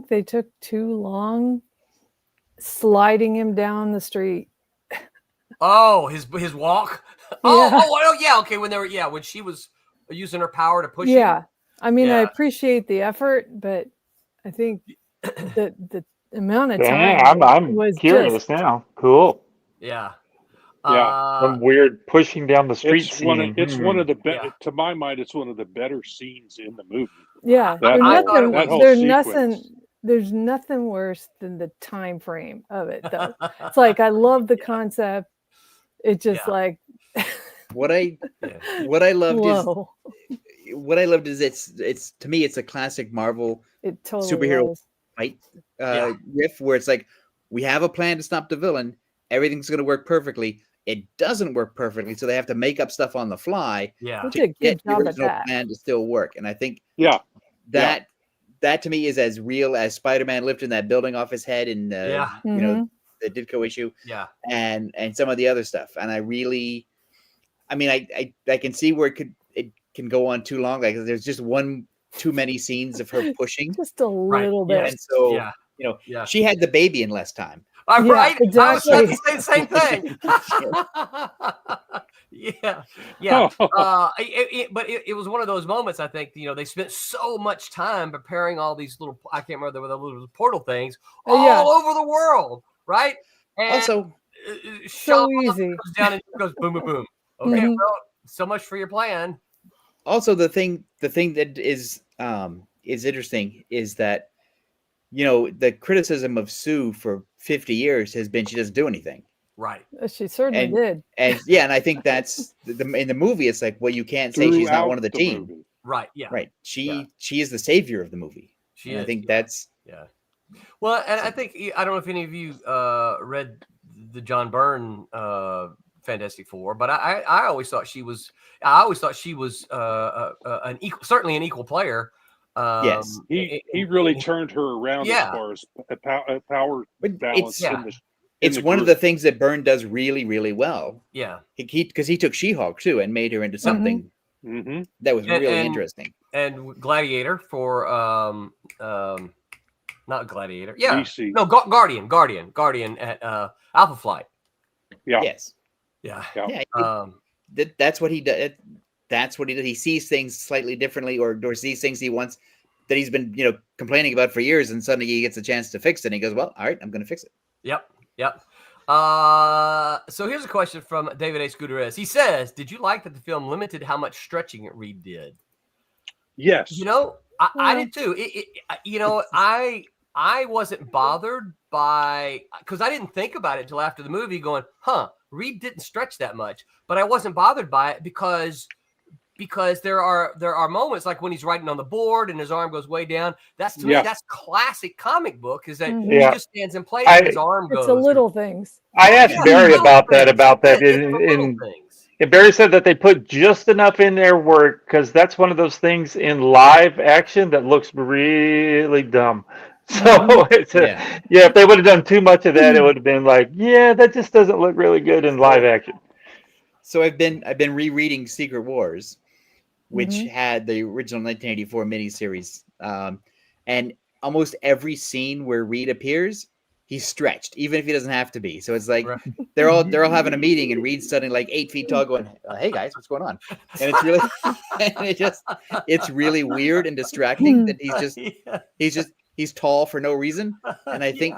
they took too long sliding him down the street. Oh, his walk. Okay. When she was using her power to push him. Yeah, I mean, I appreciate the effort, but I think the amount of time. I'm curious now. Cool. Yeah. Some weird pushing down the street scene. It's one of the better. To my mind, it's one of the better scenes in the movie. Yeah, there's nothing worse than the time frame of it, though. It's like I love the concept. It just what I loved is it's to me it's a classic Marvel superhero fight riff where it's like we have a plan to stop the villain, everything's going to work perfectly. It doesn't work perfectly, so they have to make up stuff on the fly to get the original plan to still work. And I think that to me is as real as Spider-Man lifting that building off his head and the Ditko issue, and some of the other stuff. And I can see where it can go on too long. Like there's just too many scenes of her pushing, just a little bit. And so she had the baby in less time. Right, exactly. I was trying to say the same thing. But it was one of those moments. I think they spent so much time preparing all these little. I can't remember the little portal things all over the world. Right. And also, so easy. Goes down and goes boom, boom, boom. Okay, well, so much for your plan. Also, the thing that is interesting is that the criticism of Sue for 50 years has been she doesn't do anything. Right. She certainly did. And I think that's in the movie. It's like, well, you can't say she's not one of the team. Movie. Right. Yeah. Right. She is the savior of the movie. I think that's. Well, and I think I don't know if any of you read the John Byrne Fantastic Four, but I always thought she was. I always thought she was certainly an equal player. Yes, he really turned her around as far as power balance. It's one of the things that Byrne does really, really well. Yeah. Because he took She-Hulk too and made her into something that was really interesting. And Gladiator for not Gladiator. Yeah. DC. No, Guardian at Alpha Flight. Yeah. Yes. Yeah. That's what he does. That's what he does. He sees things slightly differently, or sees things he wants that he's been, complaining about for years, and suddenly he gets a chance to fix it. And he goes, "Well, all right, I'm going to fix it." Yep. So here's a question from David A. Scuderiz. He says, "Did you like that the film limited how much stretching Reed did?" Yes. I did too. I wasn't bothered by, because I didn't think about it until after the movie, going, Reed didn't stretch that much. But I wasn't bothered by it because there are moments like when he's writing on the board and his arm goes way down. That's to me, that's classic comic book, is that he just stands in place and his arm goes. It's the little things. I asked Barry about that. And Barry said that they put just enough in there because that's one of those things in live action that looks really dumb. So if they would have done too much of that, it would have been like, that just doesn't look really good in live action. So I've been rereading Secret Wars, which had the original 1984 miniseries, and almost every scene where Reed appears, he's stretched, even if he doesn't have to be. So it's like they're all having a meeting, and Reed's suddenly like 8 feet tall, going, "Hey guys, what's going on?" And it's really, it's really weird and distracting that he's tall for no reason. And I think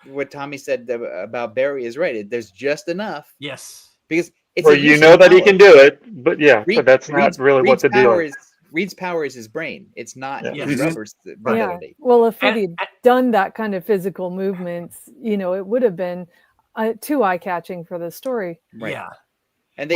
what Tommy said about Barry is right. There's just enough. Yes. Because it's that he can do it, but but that's not really what the deal is. Reed's power is his brain. It's not his rubber's ability. Well, if he'd done that kind of physical movements, it would have been too eye-catching for the story. Right. Yeah. And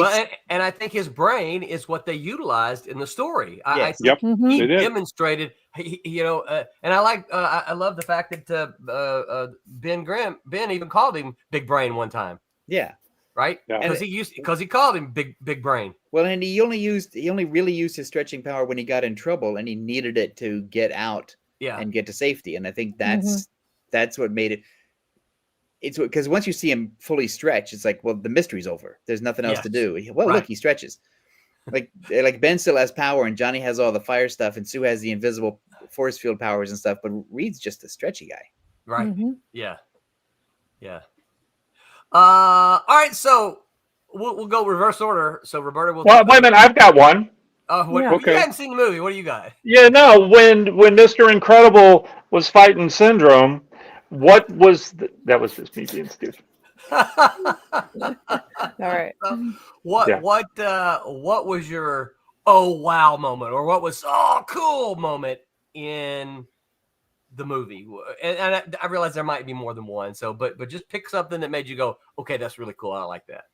and I think his brain is what they utilized in the story. Yes. I think he demonstrated, and I love the fact that Ben even called him Big Brain one time. Yeah. Right? Because he called him big brain. Well, and he only really used his stretching power when he got in trouble, and he needed it to get out and get to safety. And I think that's what made it. It's because once you see him fully stretch, it's like, well, the mystery's over. There's nothing else to do. Well, look, he stretches. Like Ben still has power, and Johnny has all the fire stuff, and Sue has the invisible force field powers and stuff. But Reed's just a stretchy guy. Right. Yeah. All right, so we'll go reverse order. So Roberta will. Well, wait a minute, I've got one. Okay. You haven't seen the movie. What do you got? Yeah, no. When Mr. Incredible was fighting Syndrome, what was that? Was just me being stupid. All right. What was your wow moment, or what was cool moment in the movie? And I realize there might be more than one. So, but just pick something that made you go, okay, that's really cool. I like that.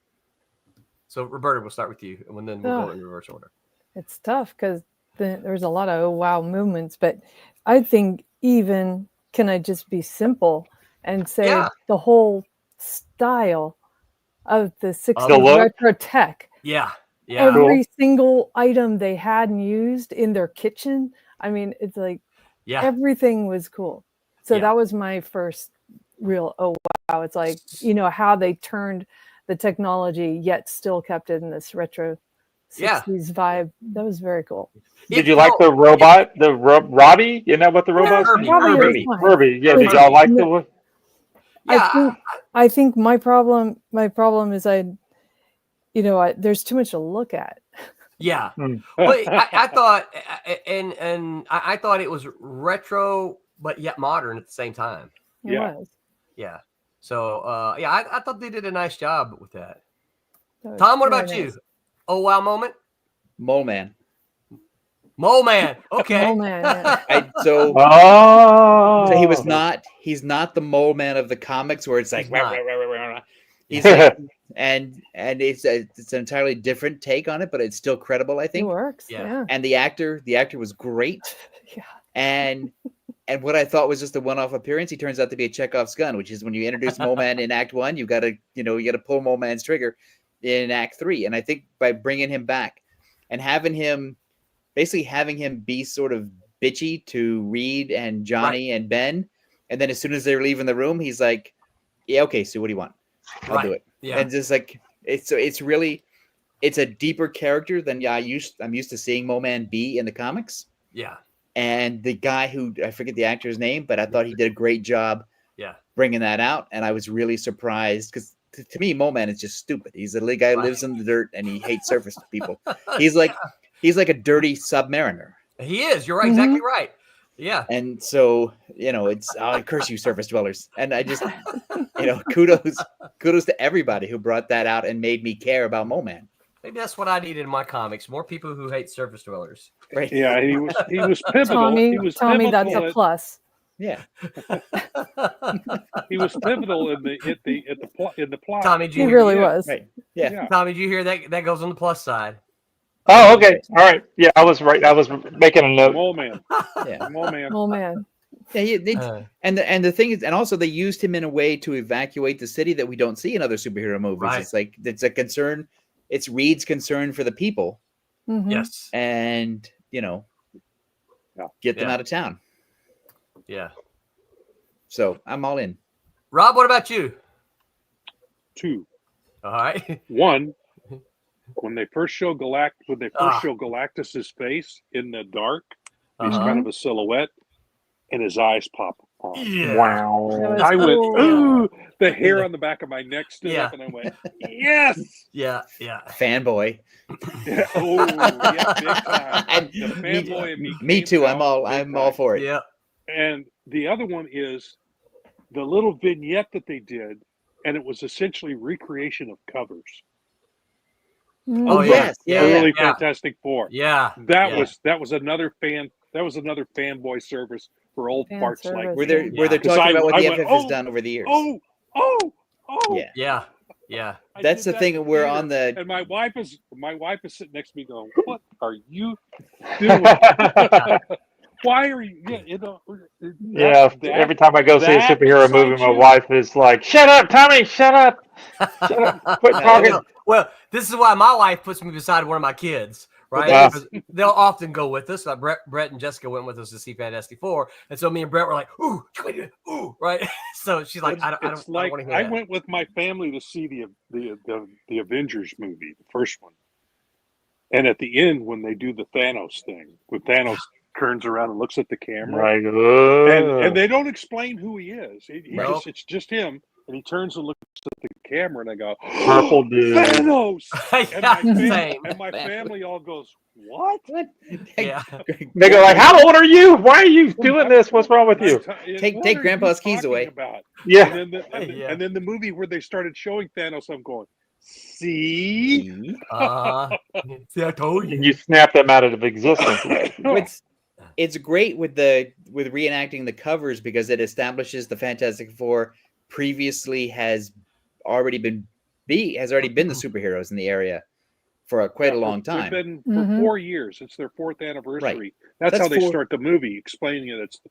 So Roberta, we'll start with you, and then we'll go in reverse order. It's tough because there's a lot of wow movements, but I think can I just be simple and say the whole style of the 60s retro tech. Yeah. Every single item they had and used in their kitchen. I mean, it's like, everything was cool. So that was my first real wow. It's like, how they turned the technology yet still kept it in this retro 60s vibe. That was very cool. Did you like the robot, Robbie? Isn't that what the robot's name? Herbie. Yeah, did y'all like the one? I think my problem is there's too much to look at. Yeah, but I thought, and I thought it was retro, but yet modern at the same time. It was. Yeah. So, I thought they did a nice job with that. Tom, what about you? Oh, wow moment? Mole Man. Okay. Mole Man. So he's not the Mole Man of the comics where it's like, he's like, and it's an entirely different take on it, but it's still credible, I think. It works. Yeah. And the actor was great. And what I thought was just a one-off appearance, he turns out to be a Chekhov's gun, which is when you introduce Mole Man in Act 1, you got to pull Mole Man's trigger in Act 3. And I think by bringing him back and having him be sort of bitchy to Reed and Johnny and Ben, and then as soon as they're leaving the room, he's like, yeah, okay, so what do you want? I'll do it. Yeah. And just like it's really it's a deeper character than I'm used to seeing Mo-Man be in the comics. Yeah. And the guy who I forget the actor's name, but I thought he did a great job bringing that out. And I was really surprised because to me, Mo-Man is just stupid. He's a guy who lives in the dirt and he hates surface people. He's like a dirty submariner. He is. You're exactly right. Yeah. And so, it's I curse you, surface dwellers. And I just, kudos to everybody who brought that out and made me care about Mo-Man. Maybe that's what I needed in my comics. More people who hate surface dwellers. Right. Yeah, he was pivotal. Tommy, that's a plus. Yeah. He was pivotal in the plot. Tommy, he really was. Right. Yeah. Tommy, did you hear that? That goes on the plus side. Oh, okay. All right. Yeah, I was right. I was making a note. Mo-Man. Yeah. Mo-Man. Yeah, and the thing is, and also they used him in a way to evacuate the city that we don't see in other superhero movies. Right. It's like it's a concern. It's Reed's concern for the people. Mm-hmm. Yes. And get them out of town. Yeah. So I'm all in. Rob, what about you? 2. All right. 1. When they first show Galactus's face in the dark, he's kind of a silhouette, and his eyes pop on. Yeah. Wow. I went, ooh! The hair on the back of my neck stood up, and I went, yes! Yeah, yeah. Fanboy. Yeah. Oh, yeah, big time. The fanboy and me too. I'm all for it. Yeah. And the other one is the little vignette that they did, and it was essentially recreation of covers. Oh yes, Early Fantastic Four. Yeah, that was another fanboy service for old parts like where they're talking about what the FF has done over the years. Oh, yeah. That's the thing. We're on the and my wife is sitting next to me going, "What are you doing? Why are you?" Every time I go see a superhero movie, my wife is like, "Shut up, Tommy! Shut up! Shut up! Quit talking." Well, this is why my wife puts me beside one of my kids, right? They'll often go with us. Like Brett and Jessica went with us to see Fantastic Four, and so me and Brett were like, "Ooh, right?" So she's like, "I don't want to hear that." I went with my family to see the Avengers movie, the first one, and at the end when they do the Thanos thing, when Thanos turns around and looks at the camera, and they don't explain who he is. It's just him. And he turns and looks at the camera, and I go, "Purple dude, Thanos!" And my family all goes, "What?" Yeah. They go like, "How old are you? Why are you doing this? What's wrong with you?" Take Grandpa's keys away. About? Yeah. And then the movie where they started showing Thanos, I'm going, "See, see, I told you." And you snap them out of existence. It's great with reenacting the covers because it establishes the Fantastic Four previously has already been the superheroes in the area for quite a long time. They've been for 4 years. It's their 4th anniversary. Right. That's how they start the movie, explaining it. It's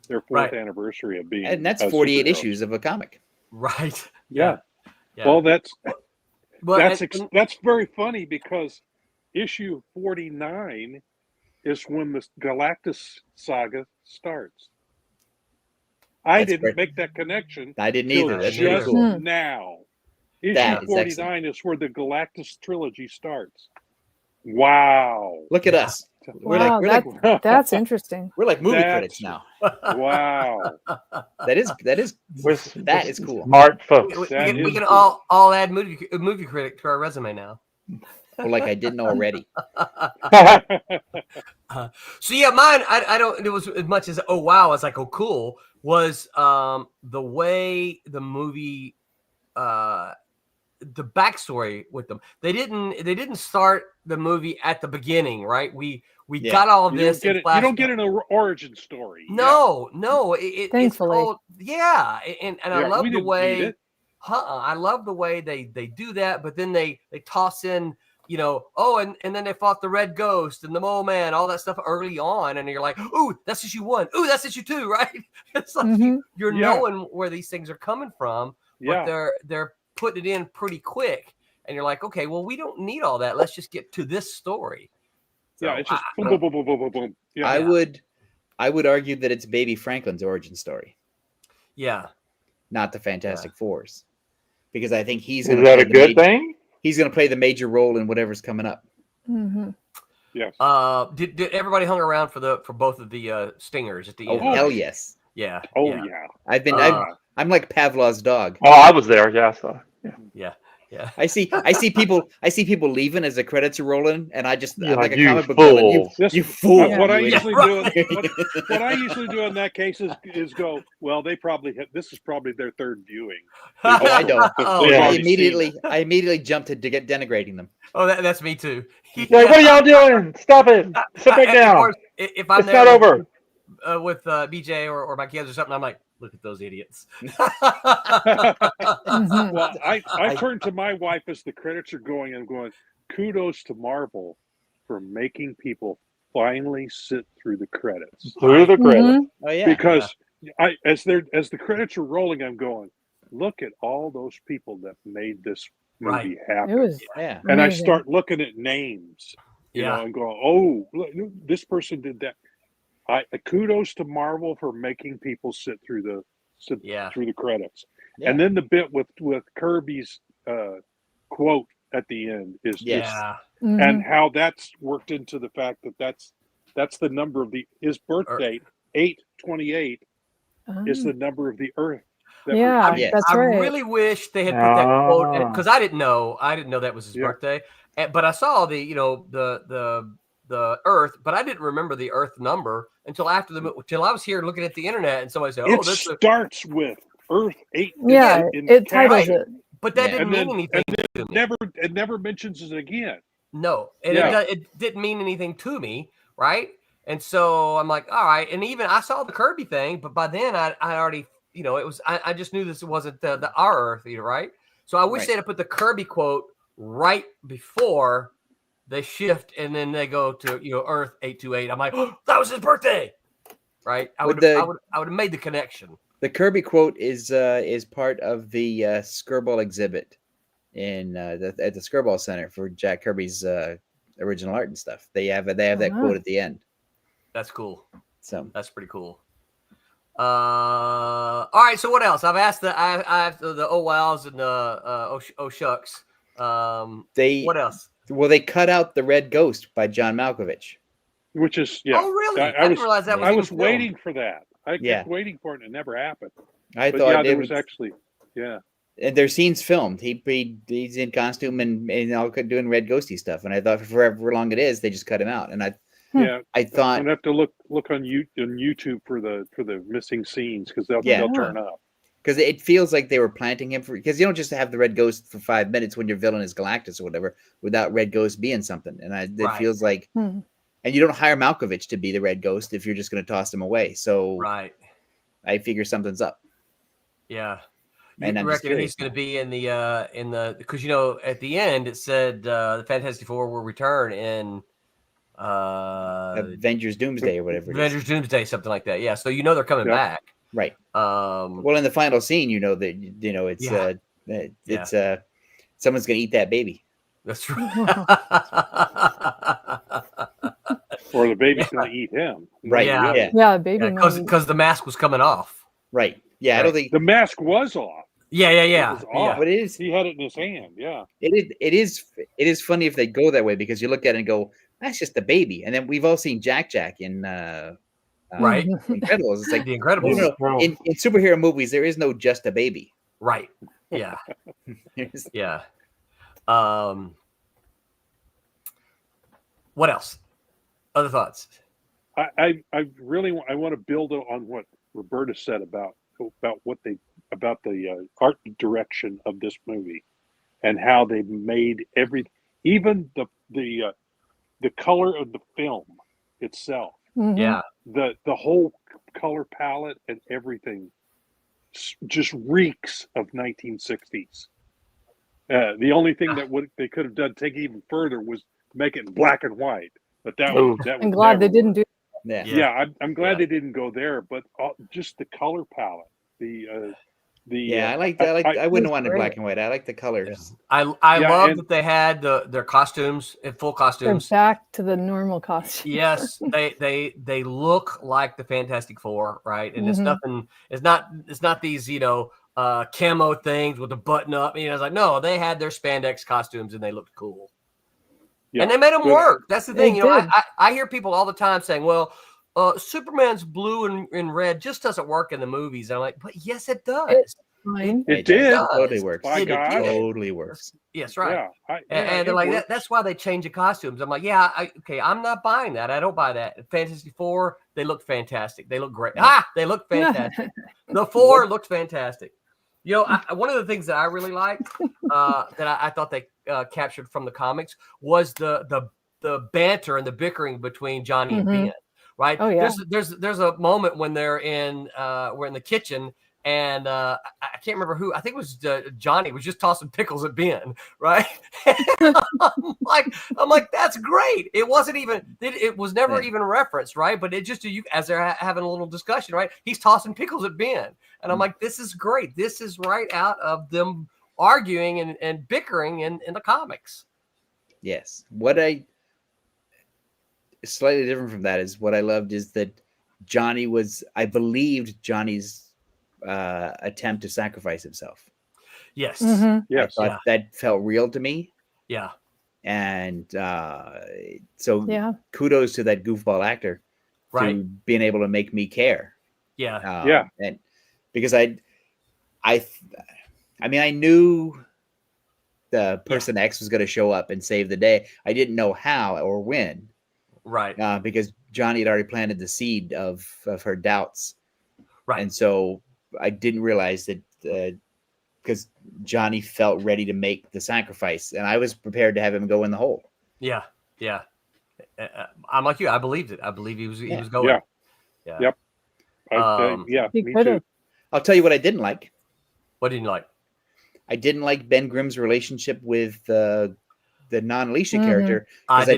their 4th anniversary of being, and that's 48 issues of a comic. Right. Yeah. Well, that's very funny because issue 49 is when the Galactus saga starts. I didn't make that connection. I didn't either. That's just really cool. Now. Issue 49 is where the Galactus trilogy starts. Wow. Look at us. That's interesting. We're like movie critics now. Wow. That is cool. Smart folks. We can all add movie critic to our resume now. Well, like I didn't already. So yeah, mine. I don't. It was as much as wow. It's like cool. Was the way the movie, the backstory with them. They didn't start the movie at the beginning, right? We got all of this. You don't get an origin story. No. Thankfully, it's called, and I love the way. I love the way they do that, but then they toss in. And then they fought the Red Ghost and the Mole Man, all that stuff early on, and you're like, "Ooh, that's issue 1. Ooh, that's issue 2," right? It's like you're knowing where these things are coming from, but they're putting it in pretty quick, and you're like, "Okay, well, we don't need all that. Let's just get to this story." So, it's just boom, boom, boom, boom, boom, boom. Yeah. I would argue that it's Baby Franklin's origin story. Yeah. not the Fantastic Fours, because I think he's Is going that to a good thing? He's going to play the major role in whatever's coming up. Mm-hmm. Yes. Did everybody hung around for both of the stingers at the end? Oh, hell yes. Yeah. Oh yeah. yeah. I'm like Pavlov's dog. Oh, I was there. Yeah. So Yeah. I see people leaving as the credits are rolling, and I'm like a you comic book villain. This, You fool! What I you usually idiot. do, what I usually do in that case is go, well, they probably this is probably their third viewing. Oh, I don't. I immediately jump to get denigrating them. Oh, that's me too. like, what are y'all doing? Stop it! Sit back down. Of course, if I'm it's there not over. With BJ or my kids or something, I'm like, look at those idiots. Well, I turn to my wife as the credits are going and going, kudos to Marvel for making people finally sit through the credits. Through the credits. Oh yeah. Because as the credits are rolling, I'm going, look at all those people that made this movie happen. It was Yeah. And I amazing. start looking at names, you know, and go, oh, look, this person did that. Kudos to Marvel for making people sit through the credits. Yeah. And then the bit with Kirby's quote at the end is just, and how that's worked into the fact that that's the number of his birth date, 8/28, is the number of the Earth. Yeah, that's right. I really wish they had put that quote, because I didn't know that was his birthday, but I saw the Earth, but I didn't remember the Earth number until till I was here looking at the internet, and somebody said, "Oh, it starts with Earth 8." Yeah, it titles it, but that didn't mean anything. And it never mentions it again. No, and it didn't mean anything to me, right? And so I'm like, all right. And even I saw the Kirby thing, but by then I already, it was I just knew this wasn't our Earth either, right? So I wish they'd have put the Kirby quote right before they shift, and then they go to Earth 828. I'm like, oh, that was his birthday, right? I would have made the connection. The Kirby quote is part of the Skirball exhibit in at the Skirball Center for Jack Kirby's original art and stuff. They have that quote at the end. That's cool. So that's pretty cool. All right. So what else? I've asked the oh wows and the oh shucks. What else? Well, they cut out the Red Ghost by John Malkovich, which is Oh, really? I didn't realize that was. I was waiting for that. I kept waiting for it, and it never happened. I thought it was actually, And their scenes filmed. He's in costume and all doing Red Ghosty stuff. And I thought for however long it is, they just cut him out. And I thought I'm gonna have to look on YouTube for the missing scenes, because they'll turn up. Because it feels like they were planting him because you don't just have the Red Ghost for 5 minutes when your villain is Galactus or whatever without Red Ghost being something. And it feels like, and you don't hire Malkovich to be the Red Ghost if you're just going to toss him away. So I figure something's up. Yeah. And you reckon he's going to be in the because at the end it said the Fantastic Four will return in Avengers Doomsday or whatever. Avengers Doomsday, something like that. Yeah. So they're coming back. Right. Well, in the final scene, that it's someone's gonna eat that baby. That's true. Or the baby's gonna eat him. Right. Yeah, baby. Because the mask was coming off. Right. Yeah. Right. I don't think the mask was off. Yeah. It was off. But it is. He had it in his hand. Yeah. It is funny if they go that way, because you look at it and go, that's just a baby. And then we've all seen Jack in right. Incredibles. It's like the Incredibles. In superhero movies, there is no just a baby. Right. Yeah. Yeah. What else? Other thoughts? I want to build on what Roberta said about the art direction of this movie, and how they made even the color of the film itself. Mm-hmm. Yeah. The whole color palette and everything just reeks of 1960s. The only thing that they could have done, take it even further, was make it black and white. But that I'm glad they didn't do. I'm glad they didn't go there. But just the color palette, I like that. I wouldn't want it black and white. I like the colors. I love that they had their costumes in full costumes. They're back to the normal costume. Yes, they look like the Fantastic Four, right? And it's nothing. It's not these camo things with the button up. I was like, no, they had their spandex costumes and they looked cool. Yeah. And they made them work. That's the thing. I hear people all the time saying, well, Superman's blue and red just doesn't work in the movies. And I'm like, but yes, it does. It did. It totally works. It totally works. Yes, right. Yeah, and they're like, that's why they change the costumes. I'm like, yeah, I'm not buying that. I don't buy that. Fantasy 4, they look fantastic. They look great. They look fantastic. The 4 looked fantastic. One of the things that I really liked that I thought they captured from the comics was the banter and the bickering between Johnny and Ben. Right? Oh yeah. There's a moment when we're in the kitchen. And I can't remember who. I think it was Johnny was just tossing pickles at Ben, right? I'm like, that's great. It wasn't even. It was never even referenced, right? But it just as they're having a little discussion, right? He's tossing pickles at Ben, and I'm like, this is great. This is right out of them arguing and bickering in the comics. Yes. What slightly different from that is what I loved is that I believed Johnny's attempt to sacrifice himself. Yes. Yes. I thought that felt real to me. Yeah. And kudos to that goofball actor to being able to make me care. Yeah. And because I knew the person X was going to show up and save the day. I didn't know how or when. Right. Because Johnny had already planted the seed of her doubts. Right. And so I didn't realize that because Johnny felt ready to make the sacrifice, and I was prepared to have him go in the hole. Yeah. I'm like you. I believed it. I believe he was going. Yeah. Yep. Me too. I'll tell you what I didn't like. What didn't you like? I didn't like Ben Grimm's relationship with the non-Alicia character because I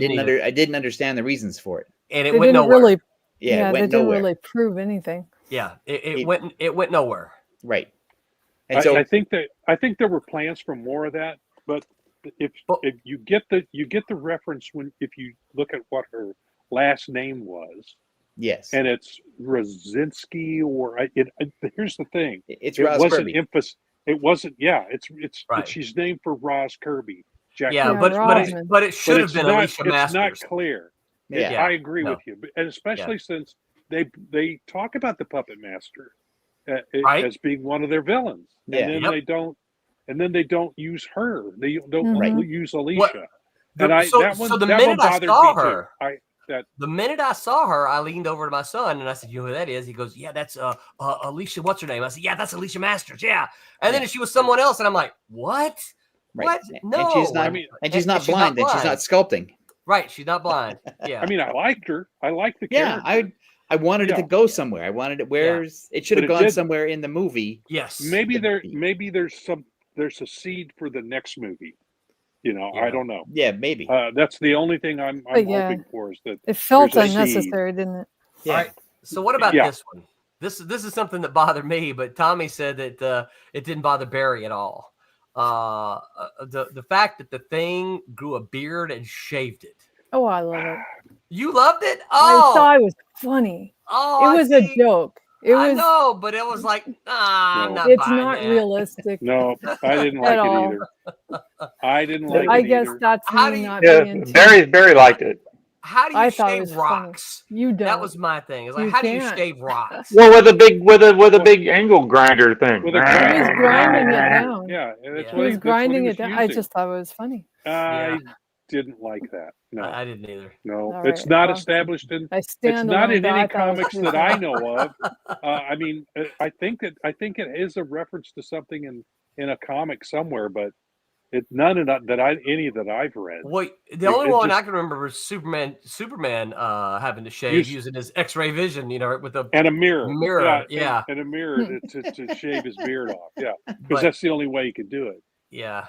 didn't understand the reasons for it, and it went nowhere. They didn't really prove anything. Yeah, it went nowhere. Right. And so I think there were plans for more of that, but if you get the reference if you look at what her last name was. Yes. And it's Rosinski here's the thing. It wasn't emphasis. It wasn't. Yeah. It's she's named for Roz Kirby. But it should have been Alicia Masters. It's not clear. Yeah. I agree with you, and especially since they talk about the Puppet Master as being one of their villains, and then they don't use her. They don't use Alicia. The minute I saw her, the minute I saw her, I leaned over to my son and I said, "You know who that is?" He goes, "Yeah, that's Alicia. What's her name?" I said, "Yeah, that's Alicia Masters." Yeah, and then she was someone else, and I'm like, "What? Right. What? No." And she's not blind. And she's not sculpting. Right, she's not blind. Yeah. I mean, I liked her. I liked the character. Yeah, I wanted it to go somewhere. I wanted it it should have gone somewhere in the movie. Yes. Maybe there's a seed for the next movie. I don't know. Yeah, maybe. That's the only thing I'm hoping for is that it felt unnecessary, didn't it? Yeah. All right. So what about this one? This is something that bothered me, but Tommy said that it didn't bother Barry at all. The fact that the Thing grew a beard and shaved it. Oh, I love it. You loved it? Oh, I thought it was funny. Oh, it was a joke. I know, but it was like, it's not realistic. No, I didn't like it either. I didn't like it I guess either. that's not being Barry liked it. How do you shave rocks? Funny. You don't. That was my thing. It's like, how do you shave rocks? Well, with a big angle grinder thing. He was grinding it down. Yeah, he was grinding it down. I just thought it was funny. I didn't like that. No, I didn't either. No, it's not established in. It's not in any comics that I know of. I mean, I think it is a reference to something in a comic somewhere, but it's none of that I've read. Wait, the only one I can remember was Superman having to shave using his X-ray vision, with a mirror. Yeah. And a mirror to shave his beard off. Yeah, because that's the only way he could do it. Yeah.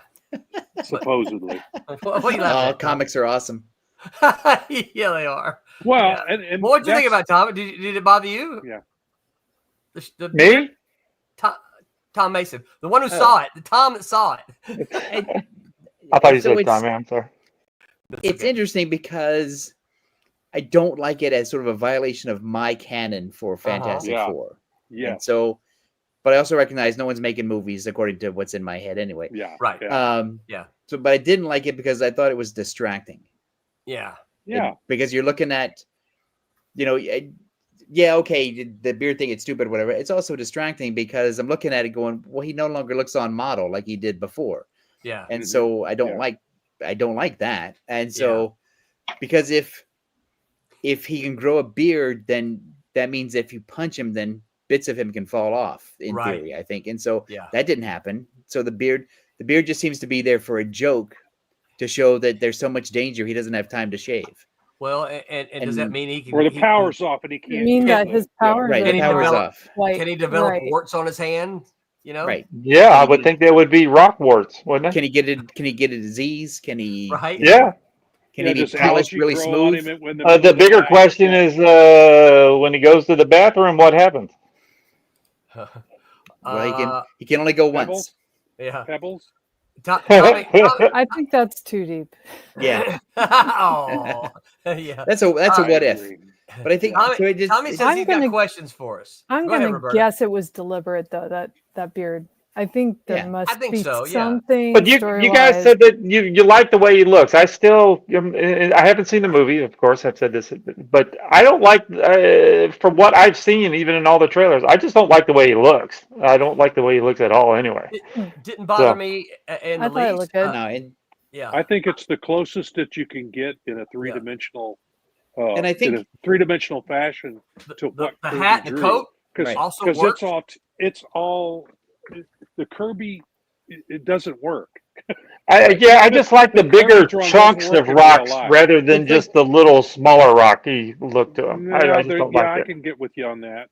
Supposedly. Comics are awesome. Yeah, they are. Well, and what did you think about Tom? Did it bother you? Yeah. Me? Tom Mason, the one who saw it, the Tom that saw it. I thought you said Tom. I'm sorry. It's interesting because I don't like it as sort of a violation of my canon for Fantastic Four. Yeah. And so, but I also recognize no one's making movies according to what's in my head anyway. Yeah. Right. Yeah. So, but I didn't like it because I thought it was distracting. Yeah. Because you're looking at, okay, the beard thing, it's stupid, whatever. It's also distracting because I'm looking at it going, well, he no longer looks on model like he did before. Yeah. And so I don't like that. And so because if he can grow a beard, then that means if you punch him, then bits of him can fall off in theory, I think. And so that didn't happen. So the beard just seems to be there for a joke to show that there's so much danger he doesn't have time to shave. Well, and does that mean he can? Or the power's off and he can't. You mean that his powers right? are The power's off. Like, can he develop warts on his hand? Right. Yeah, I would think there would be rock warts, wouldn't it? Can he get it? Can he get a disease? Can he? Right. Yeah. Can he be polished really smooth? The bigger question is when he goes to the bathroom, what happens? Well, he can only go Pebbles? once. Yeah. Pebbles. Tommy. I think that's too deep. Yeah. Oh. Yeah. That's a what if. But I think Tommy says he's got questions for us. I'm going to guess it was deliberate though. That beard. I think there must be something. But you guys said that you like the way he looks. I haven't seen the movie, of course. I've said this, but I don't like from what I've seen, even in all the trailers. I just don't like the way he looks. I don't like the way he looks at all. Anyway, it didn't bother me in the least. It looked good. Yeah, I think it's the closest that you can get in a three-dimensional, and I think in a three-dimensional fashion to what the hat, the coat, because it's all. The Kirby, it doesn't work. I just like the bigger chunks of rocks rather than just the little smaller rocky look to them. I just don't like I it. can get with you on that.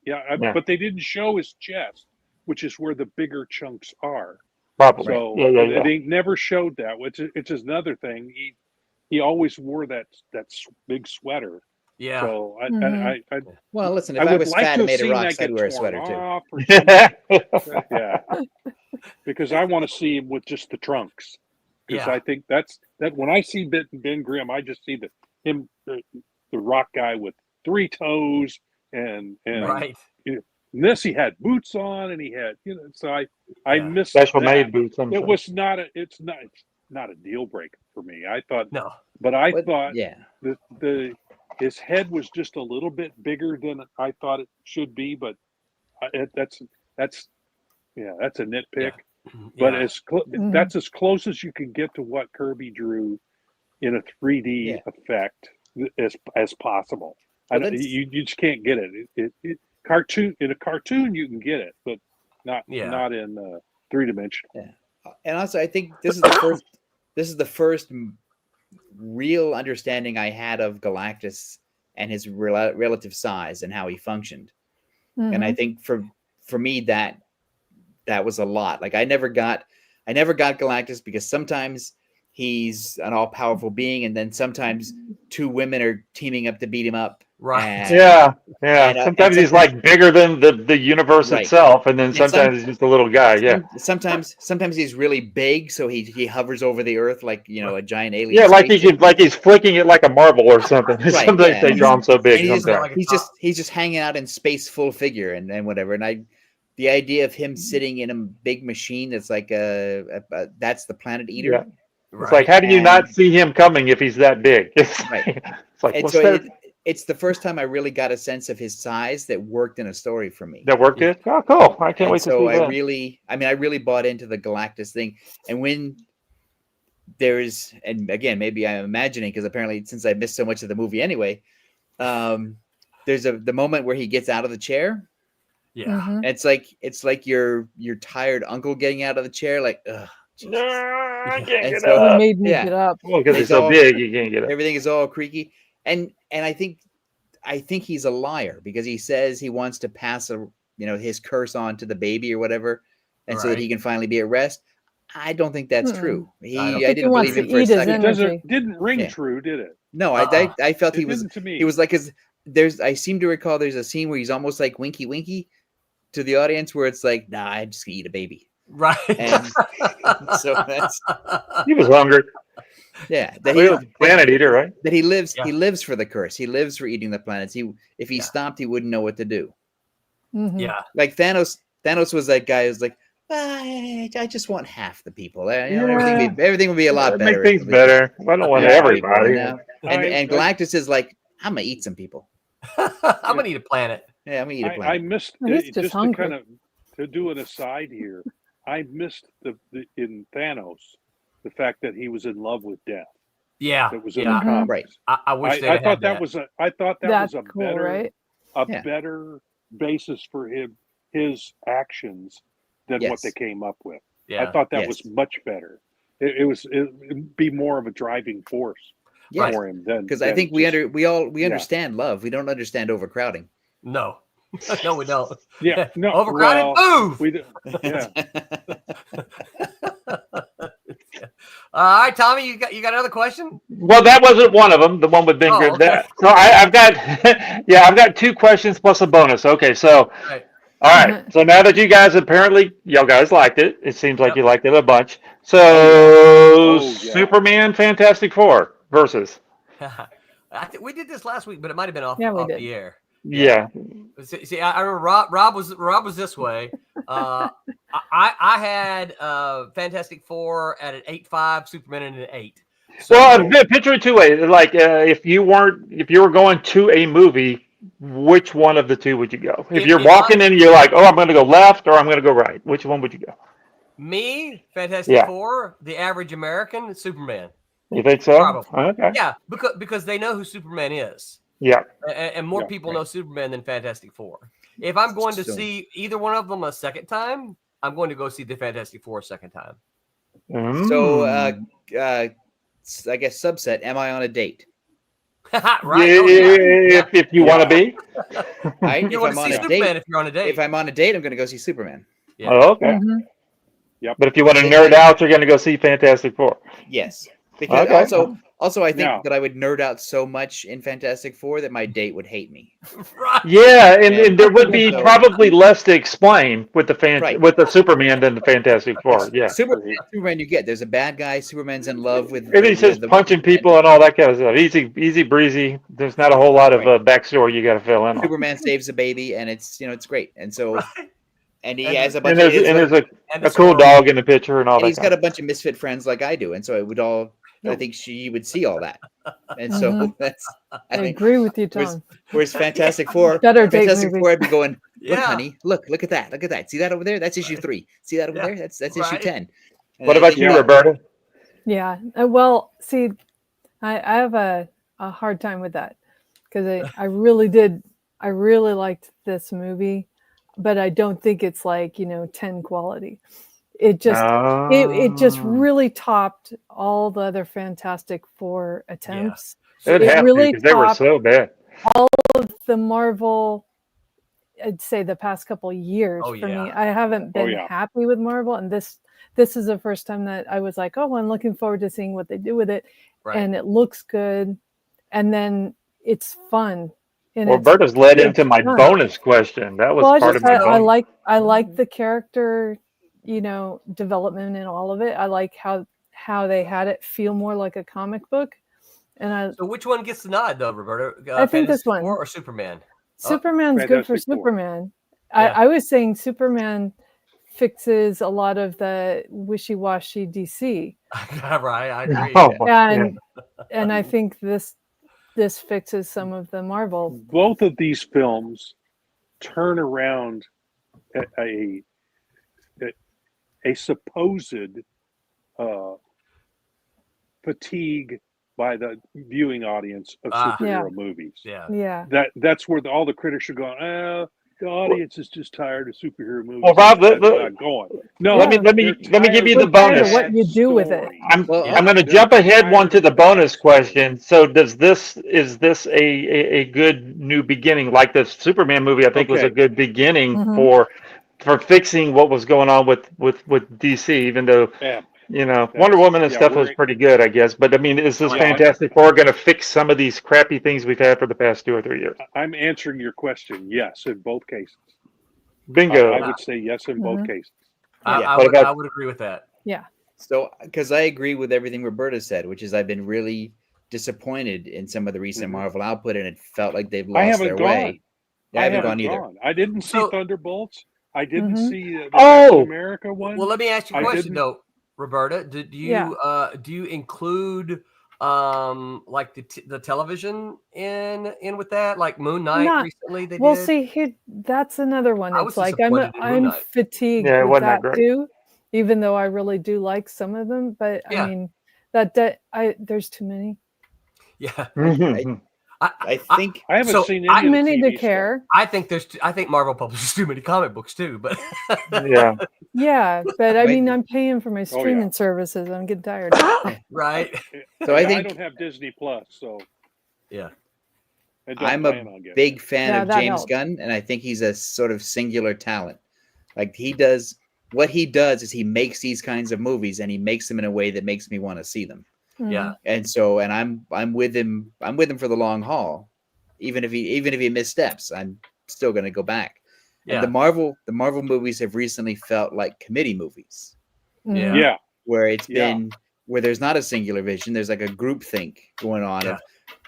But they didn't show his chest, which is where the bigger chunks are. Probably. So they never showed that, which is another thing. He always wore that big sweater. Yeah. So well, listen, if I was fat and made of rocks, I'd wear a sweater too. Yeah. Because I want to see him with just the trunks. Because I think that when I see Ben Grimm, I just see the rock guy with 3 toes and right. And this he had boots on and he had so I missed special that. made boots. It's not a deal breaker for me. I thought no, but I thought his head was just a little bit bigger than I thought it should be, but that's a nitpick. But that's as close as you can get to what Kirby drew in a 3D effect as possible. You just can't get it. Cartoon in a cartoon you can get it, but not in 3-dimensional. Yeah. And also, I think this is the first real understanding I had of Galactus and his relative size and how he functioned. Mm-hmm. And I think for me that was a lot. Like I never got Galactus because sometimes he's an all-powerful being, and then sometimes 2 women are teaming up to beat him up. Right. Sometimes he's like bigger than the universe itself, and then sometimes he's just a little guy. Yeah. Sometimes he's really big, so he hovers over the earth like a giant alien. Yeah, like he's flicking it like a marble or something. Right, sometimes they draw him so big. He's just hanging out in space, full figure, and whatever. And the idea of him sitting in a big machine that's like that's the Planet Eater. Yeah. It's like, how do you not see him coming if he's that big? It's like, what's that? It's the first time I really got a sense of his size that worked in a story for me. That worked it? Oh, cool. I can't wait to see that. So I really bought into the Galactus thing. And when and again, maybe I'm imagining, because apparently since I missed so much of the movie anyway, there's the moment where he gets out of the chair. Yeah. Mm-hmm. It's like your tired uncle getting out of the chair, like, ugh. No, I can't get up. It made me get up. Well, because it's so big, you can't get up. Everything is all creaky. And I think he's a liar because he says he wants to pass his curse on to the baby or whatever, and so that he can finally be at rest. I don't think that's true. I didn't believe him for a second. It didn't ring true, did it? No, I felt he was. He was like, I seem to recall there's a scene where he's almost like winky winky to the audience, where it's like, nah, I'm just gonna eat a baby. Right. And so he was hungry. Yeah, planet eater, right? That he lives. Yeah. He lives for the curse. He lives for eating the planets. If he stopped, he wouldn't know what to do. Mm-hmm. Yeah, like Thanos Thanos was that guy who's like, I just want half the people. Everything would be a lot better. Make things better. I don't want everybody. You know? And Galactus is like, I'm gonna eat some people. I'm gonna eat a planet. Yeah, I'm gonna eat a planet. I missed just to kind of to do an aside here. I missed in Thanos the fact that he was in love with death. Yeah, that was in the comics. Right. I wish I thought that was a cool, better right? better basis for his actions than what they came up with. Yeah. I thought that was much better. It'd be more of a driving force for him than because I think we understand love. We don't understand overcrowding. No. No, we don't. Yeah, no. Overcrowded. Move. We do. Yeah. All right, Tommy, you got another question? Well, that wasn't one of them. The one with Ben Grimm. Okay. So I've got, I've got 2 questions plus a bonus. Okay, so all right. So now that you guys y'all guys liked it. It seems like you liked it a bunch. So Superman, Fantastic Four versus. We did this last week, but it might have been off the air. Yeah. See, I remember Rob was this way. I had Fantastic Four at an 8.5, Superman at an 8. So, well, picture it 2 ways. Like if you were going to a movie, which one of the 2 would you go? If you're walking in and you're like, oh, I'm going to go left or I'm going to go right, which one would you go? Me, Fantastic Four, the average American, Superman. You think so? Probably. Okay. Yeah, because they know who Superman is. Yeah. And more people know Superman than Fantastic Four. If I'm going to see either one of them a second time, I'm going to go see the Fantastic Four a second time. So, I guess subset, am I on a date? Right? If you want to be. You want to see Superman if you're on a date. If I'm on a date, I'm going to go see Superman. Yeah. Oh, okay. Mm-hmm. Yep. But if you want to nerd out, you're going to go see Fantastic Four. Yes. Because also I think that I would nerd out so much in Fantastic Four that my date would hate me. Right. Yeah, and there would be probably less to explain with the Superman than the Fantastic Four. Yeah. Superman, you get there's a bad guy. Superman's in love with. And he's just punching people and all that kind of stuff. Easy breezy. There's not a whole lot of backstory you got to fill in. Superman saves a baby, and it's great. And so. And he has a bunch of there's a cool dog in the picture and all that. He's got a bunch of misfit friends like I do, and so it would all. I think she would see all that, and so that's. I agree with you, Tom. Whereas Fantastic Four, Fantastic Four, I'd be going, look, honey, look at that, see that over there? That's issue 3. See that over there? That's issue 10. And what about you, Roberta? Yeah, well, see, I have a hard time with that because I really liked this movie, but I don't think it's like 10 quality. It just it just really topped all the other Fantastic Four attempts. Yeah. It really because they were so bad. All of the Marvel, I'd say the past couple of years for me. I haven't been happy with Marvel, and this is the first time that I was like, I'm looking forward to seeing what they do with it, and it looks good, and then it's fun. And Roberta's led into my bonus question. That was part of my bonus. I like the character. Development and all of it. I like how they had it feel more like a comic book. And so which one gets the nod though, Roberta? I think this one or Superman. Superman's good for Superman. I was saying Superman fixes a lot of the wishy-washy DC. Right, I agree. And I think this fixes some of the Marvel. Both of these films turn around a supposed fatigue by the viewing audience of superhero movies. That's where all the critics are going. The audience is just tired of superhero movies. Well, Rob, let me give you the bonus. What you do with it? I'm going to jump ahead one to the bonus question. So, is this a good new beginning? Like the Superman movie, I think was a good beginning for fixing what was going on with DC, even though Wonder Woman and stuff was pretty good, I guess. But I mean, is this Fantastic Four going to fix some of these crappy things we've had for the past 2 or 3 years? I'm answering your question. Yes, in both cases. Bingo. I would say yes in both cases. I would agree with that. Yeah. So, because I agree with everything Roberta said, which is I've been really disappointed in some of the recent Marvel output, and it felt like they've lost their way. I haven't gone either. I didn't see Thunderbolts. I didn't see the Oh! Captain America one. Well, let me ask you a I question didn't- though, Roberta. Do you include like the television in with that, like Moon Knight recently they did? See here, that's another one. I It's was like disappointed in Moon I'm Knight. fatigued Yeah, it with wasn't that that great. too, even though I really do like some of them. But Yeah. I mean, there's too many. Yeah. I think I haven't seen any Too of the many to TV care. I think Marvel publishes too many comic books too, but Yeah. Yeah, but I Wait. mean, I'm paying for my yeah. streaming services. I'm getting tired. right. stuff. So I Yeah, think- I don't have Disney Plus, so Yeah. I don't I'm a plan on getting big fan Yeah, of that James helps. Gunn, and I think he's a sort of singular talent. Like what he does is he makes these kinds of movies, and he makes them in a way that makes me want to see them. Yeah. And so, and I'm with him. I'm with him for the long haul. Even if he missteps, I'm still going to go back. Yeah. And the Marvel movies have recently felt like committee movies, Mhm. Yeah. where it's Yeah. been where there's not a singular vision. There's like a group think going on Yeah. of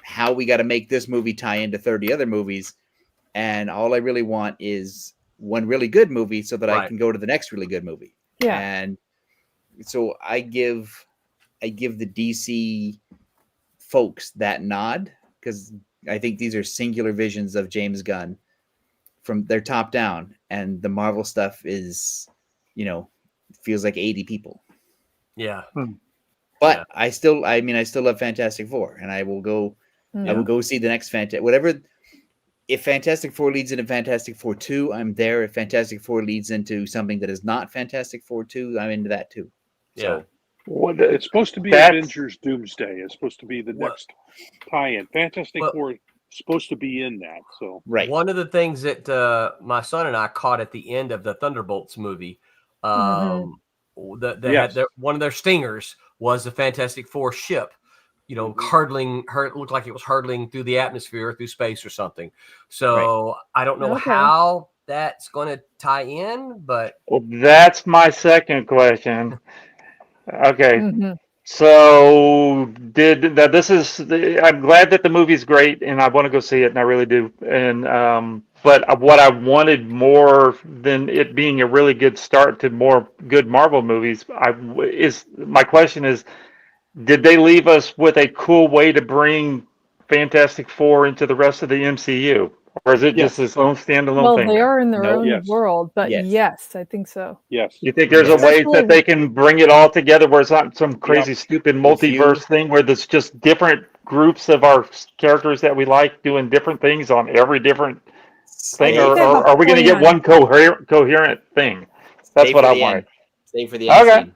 how we got to make this movie tie into 30 other movies. And all I really want is one really good movie so that I Right. can go to the next really good movie. Yeah. And so I give the DC folks that nod because I think these are singular visions of James Gunn from their top down, and the Marvel stuff is, feels like 80 people. Yeah. But Yeah. I still love Fantastic Four, and I will go see the next whatever. If Fantastic Four leads into Fantastic Four 2, I'm there. If Fantastic Four leads into something that is not Fantastic Four 2, I'm into that too. Yeah. It's supposed to be Avengers Doomsday. It's supposed to be the next tie-in. Fantastic Four is supposed to be in that. So right. One of the things that my son and I caught at the end of the Thunderbolts movie, Mhm. had one of their stingers was the Fantastic Four ship, hurtling. It looked like it was hurtling through the atmosphere, through space or something. So I don't know how that's going to tie in, but Well, that's my second question. Okay. Mhm. So I'm glad that the movie's great and I want to go see it and I really do. And but what I wanted more than it being a really good start to more good Marvel movies, my question is, did they leave us with a cool way to bring Fantastic Four into the rest of the MCU? Or is it just its own standalone thing? Well, they are in their own Yes. world, but Yes. yes, I think so. yes, You think there's a way that they can bring it all together where it's not some crazy, stupid multiverse thing where there's just different groups of our characters that we like doing different things on every different thing? Save- Or are we going to get one coherent thing? That's Stay what for I the wanted. end. Stay for the end Okay. scene.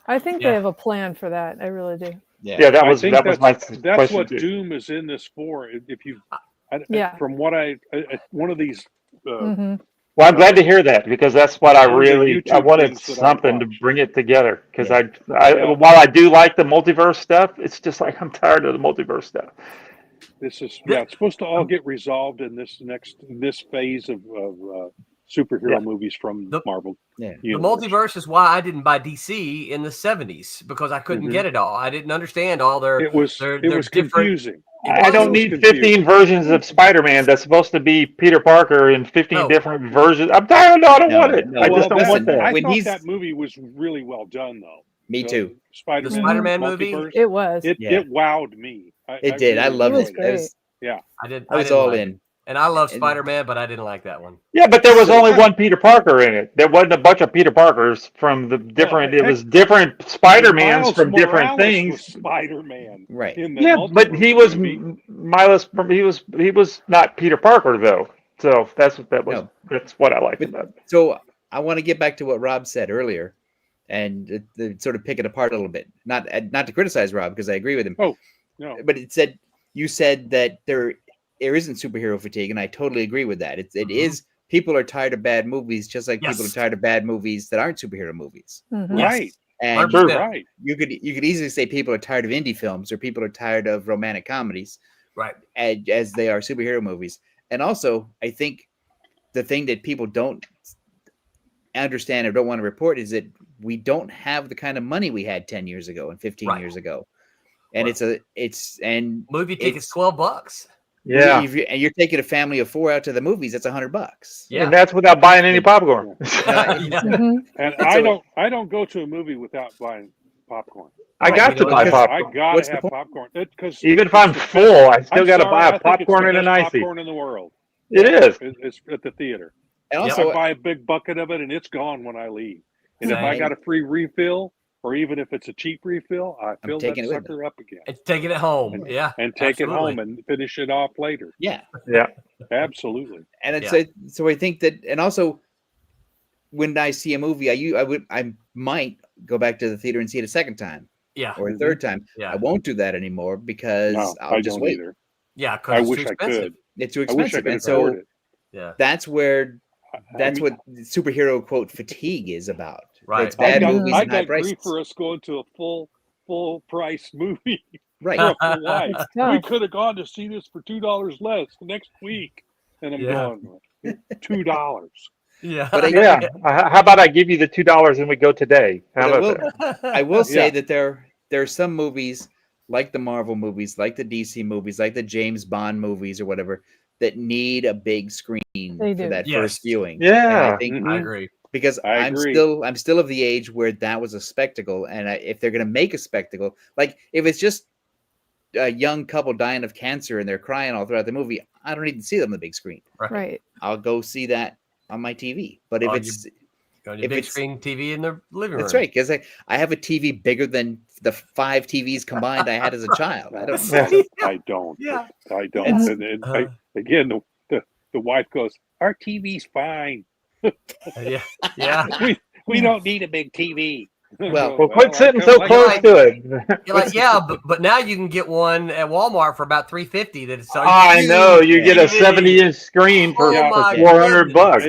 I think they have a plan for that. I really do. Yeah, that was my that's question what too. Doom is in this for. If you, Yeah. from what one of these. Mhm. Well, I'm glad to hear that because that's what I One of the YouTube wanted things that I something to watched. bring it together. Because Yeah. while I do like the multiverse stuff, it's just like I'm tired of the multiverse stuff. This is it's supposed to all get resolved in this phase of superhero movies from Marvel. Yeah. the multiverse is why I didn't buy DC in the 70s because I couldn't Mhm. get it all. I didn't understand all their. It was different. confusing. I don't need 15 versions of Spider-Man that's supposed to be Peter Parker in 15 different versions. I'm tired of it. I don't want it. I just don't want that. I thought that movie was really well done, though. Me too. The Spider-Man movie? It was. It wowed me. It did. I loved was it. great. I did. I was didn't all like in. it. And I love Spider-Man, but I didn't like that one. Yeah, but there was only one Peter Parker in it. There wasn't a bunch of Peter Parkers from the different. It was different Spider-Mans Miles from different Morales things. was Spider-Man, Right. in the Yeah, but multiverse he was movie. Miles. He was not Peter Parker though. So that's what I liked about it. So I want to get back to what Rob said earlier, and sort of pick it apart a little bit. Not to criticize Rob because I agree with him. Oh, no. But you said that there isn't superhero fatigue, and I totally agree with that. It is. People are tired of bad movies, just like people are tired of bad movies that aren't superhero movies. Mhm. Right. And Right. you could easily say people are tired of indie films or people are tired of romantic comedies, Right? As they are superhero movies. And also, I think the thing that people don't understand or don't want to report is that we don't have the kind of money we had 10 years ago and 15 years ago. And Well, it's movie tickets $12. Yeah. And you're taking a family of 4 out to the movies. That's $100. Yeah. And that's without buying any popcorn. And I don't go to a movie without buying popcorn. I got to buy popcorn. I gotta have popcorn. Even if I'm full, I still got to buy a popcorn and an icy. Popcorn in the world. It is. It's at the theater. And also, I buy a big bucket of it, and it's gone when I leave. And if I got a free refill, or even if it's a cheap refill, I fill that sucker up again. And taking it home, and take it home and finish it off later. Yeah, absolutely. And it's so I think that, and also when I see a movie, I might go back to the theater and see it a second time, or a third time. I won't do that anymore because I'll just wait. Either. Yeah, I wish I could. It's too expensive, and so that's what superhero quote fatigue is about. Right. It's bad movies I and high got prices. grief for us going to a full price movie. Right. We could have gone to see this for $2 less next week, and I'm going $2. Yeah. But how about I give you the $2 and we go today? How about that? I will say that there are some movies like the Marvel movies, like the DC movies, like the James Bond movies or whatever that need a big screen for that first viewing. Yeah, and I agree. Because I'm still of the age where that was a spectacle, and if they're going to make a spectacle, like if it's just a young couple dying of cancer and they're crying all throughout the movie, I don't need to see them on the big screen. Right. I'll go see that on my TV. But if it's big screen TV in the living room, that's right. Because I have a TV bigger than the 5 TVs combined I had as a child. I don't. Yeah. I don't. And again, the wife goes, "Our TV's fine." We don't need a big TV. Well, quit sitting so close to it. You're like, but now you can get one at Walmart for about $350. That it's I know you get a 70-inch screen for $400.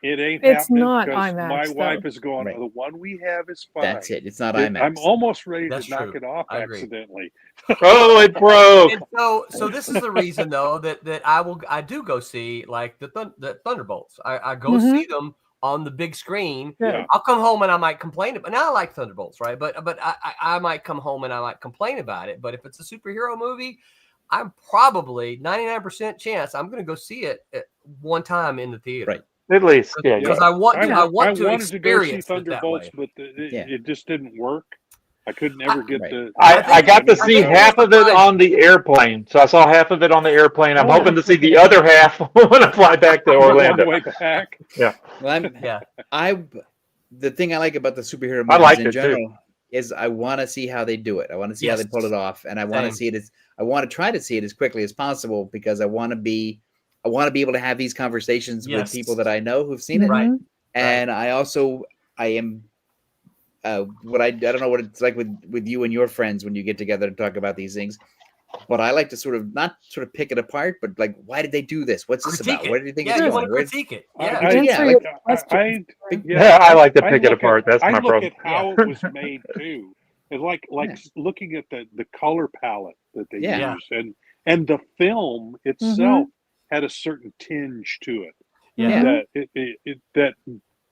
It ain't. It's not IMAX. My wife is going. The one we have is fine. That's it. It's not IMAX. I'm almost ready to knock it off accidentally. Oh, it broke. And so this is the reason though that I do go see like the Thunderbolts. I go see them on the big screen. I'll come home and I might complain about. Now I like Thunderbolts, right? But I might come home and I might complain about it. But if it's a superhero movie, I'm probably 99% chance I'm going to go see it at one time in the theater. Right. At least, because I want to experience to go see Thunderbolts, but it just didn't work. I couldn't ever get the. I got to see half of it on the airplane, so I saw half of it on the airplane. I'm hoping to see the other half when I fly back to Orlando. On the way back. Yeah. Well, the thing I like about the superhero movies in general is I want to see how they do it. I want to see how they pull it off, and I want to see it I want to try to see it as quickly as possible because I want to be able to have these conversations with people that I know who've seen it. Right. And I am. I don't know what it's like with you and your friends when you get together to talk about these things, but I like to not pick it apart, but like, why did they do this? What's this about? Where do you think it's going? You want to critique it. I like to pick it apart. That's my problem. I look at how it was made too. And like looking at the color palette that they used, and the film itself had a certain tinge to it. Yeah. That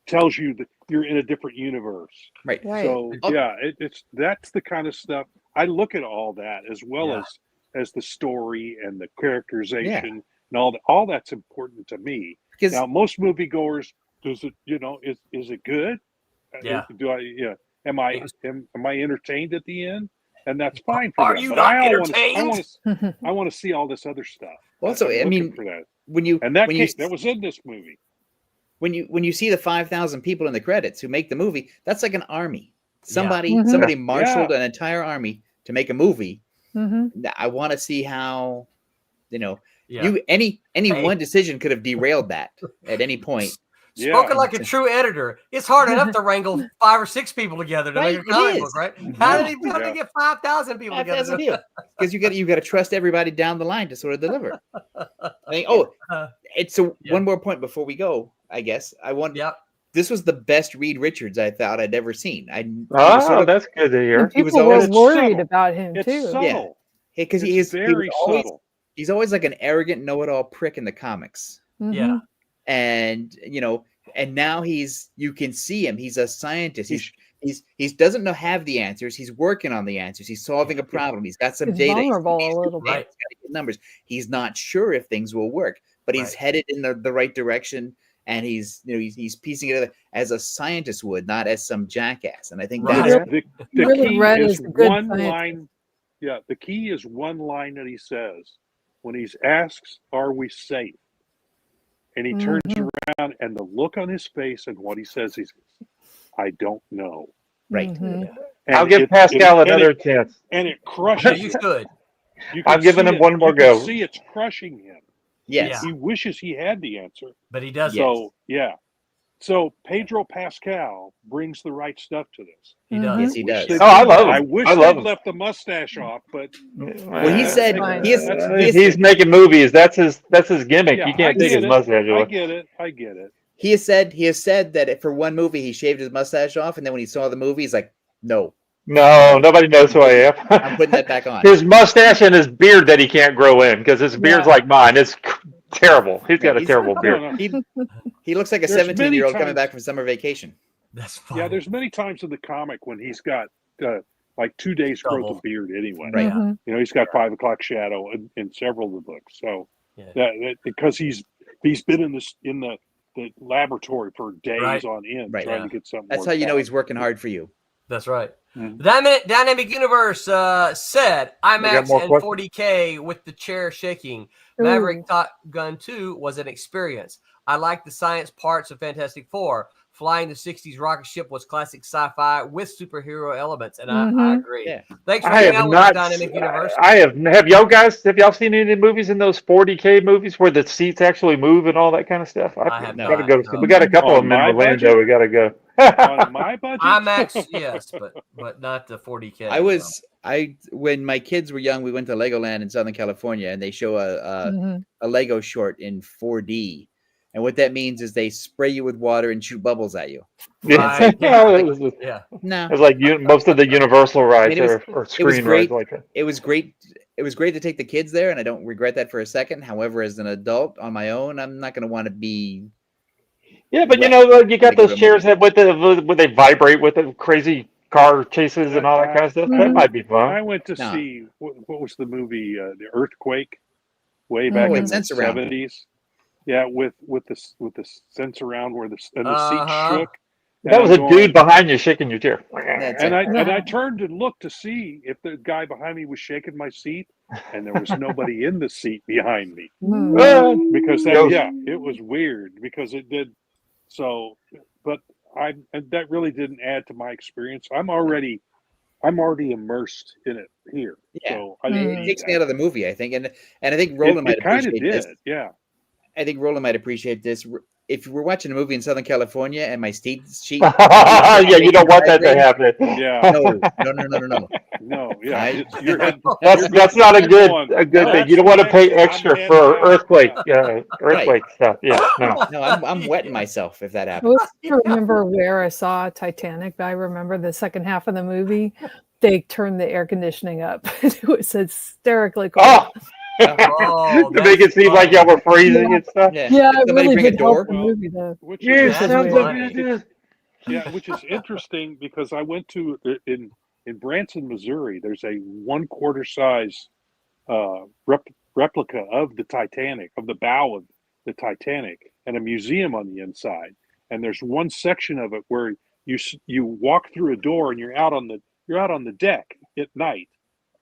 tells you that you're in a different universe. Right. So that's the kind of stuff I look at, all that as well as the story and the characterization and all that's important to me. Because now most moviegoers, does it is it good? Yeah. Am I entertained at the end? And that's fine for Are them. you But not I entertained? want to see all this other stuff. Also, I mean, for that. that was in this movie. When you see the 5,000 people in the credits who make the movie, that's like an army. Somebody marshaled an entire army to make a movie. I want to see how, any one decision could have derailed that at any point. Spoken like a true editor, it's hard enough to wrangle 5 or 6 people together to make a comic book, right? How did he get 5,000 people together? Because you got to trust everybody down the line to sort of deliver. One more point before we go. I guess this was the best Reed Richards I thought I'd ever seen. That's good to hear. People were worried about him too. Subtle. Because he's very subtle. He's always like an arrogant know-it-all prick in the comics. Yeah, and and now you can see him. He's a scientist. He doesn't have the answers. He's working on the answers. He's solving a problem. He's got some data. Vulnerable a little bit. He's got to get numbers. He's not sure if things will work, but he's headed in the right direction, and he's piecing it together as a scientist would, not as some jackass. And I think that's the really key Red is is a good one scientist. line. Yeah, the key is one line that he says when he asks, "Are we safe?" And he turns around, and the look on his face, and what he says is, "I don't know." Right. And I'll give Pascal another chance. And it crushes You him. should. I'm giving him one more you go. can see it's crushing him. Yes. He wishes he had the answer, but he doesn't. So so Pedro Pascal brings the right stuff to this. He does. Yes, he does. Oh, I love him. I wish love they'd him. left the mustache off, but well, he said he's making movies. That's his gimmick. Yeah, You can't take his mustache I off. get it. He has said that for one movie he shaved his mustache off, and then when he saw the movie, he's like, no, nobody knows who I am. I'm putting that back on. His mustache and his beard that he can't grow in because his beard's like mine. It's terrible. He's got a terrible beard. He looks like a 17-year-old coming back from summer vacation. That's funny. Yeah, there's many times in the comic when he's got like 2 days growth of beard anyway. Right. You know, he's got 5 o'clock shadow in several of the books. So that because he's been in the laboratory for days on end trying to get something. That's how you know he's working hard for you. That's right. The Dynamic Universe said IMAX and 40K with the chair shaking. Maverick Top Gun 2 was an experience. I like the science parts of Fantastic Four. Flying the 60s rocket ship was classic sci-fi with superhero elements, and I agree. Yeah. Thanks for hanging out with the Dynamic Universe. Have y'all seen any movies in those 40K movies where the seats actually move and all that kind of stuff? I have gotta not, go. no. We got a couple of them in Orlando. We gotta go. On my budget, IMAX, yes, but not the 40K. When my kids were young, we went to Legoland in Southern California, and they show a Lego short in 4D. And what that means is they spray you with water and shoot bubbles at you. Right. No, it's like most of the Universal rides or screen rides like that. It was great. It was great to take the kids there, and I don't regret that for a second. However, as an adult on my own, I'm not going to want to be. Yeah, but you got those chairs that where they vibrate with the crazy car chases and all that kind of stuff. That might be fun. I went to see what was the movie, The Earthquake, way back in the 70s. Yeah, with the sense around where the seat shook. That was a dude behind you shaking your chair. And I turned and looked to see if the guy behind me was shaking my seat, and there was nobody in the seat behind me. Because it was weird because it did so. But that really didn't add to my experience. I'm already immersed in it here. Yeah. So it takes me out of the movie, I think, and I think Roland might appreciate this. Yeah. I think Roland might appreciate this. If we're watching a movie in Southern California and my sheet, yeah, you don't want that to happen. Yeah, no. No, yeah, that's not a good thing. You don't want to pay extra for earthquake stuff. Yeah, no, I'm wetting myself if that happens. I don't remember where I saw Titanic, but I remember the second half of the movie. They turned the air conditioning up. It was hysterically cold. Oh, to make it seem like y'all were freezing and stuff. Yeah, it really did help the movie though. Which is interesting because I went to in Branson, Missouri. There's a 1/4 size replica of the Titanic, of the bow of the Titanic, and a museum on the inside. And there's one section of it where you walk through a door and you're out on the deck at night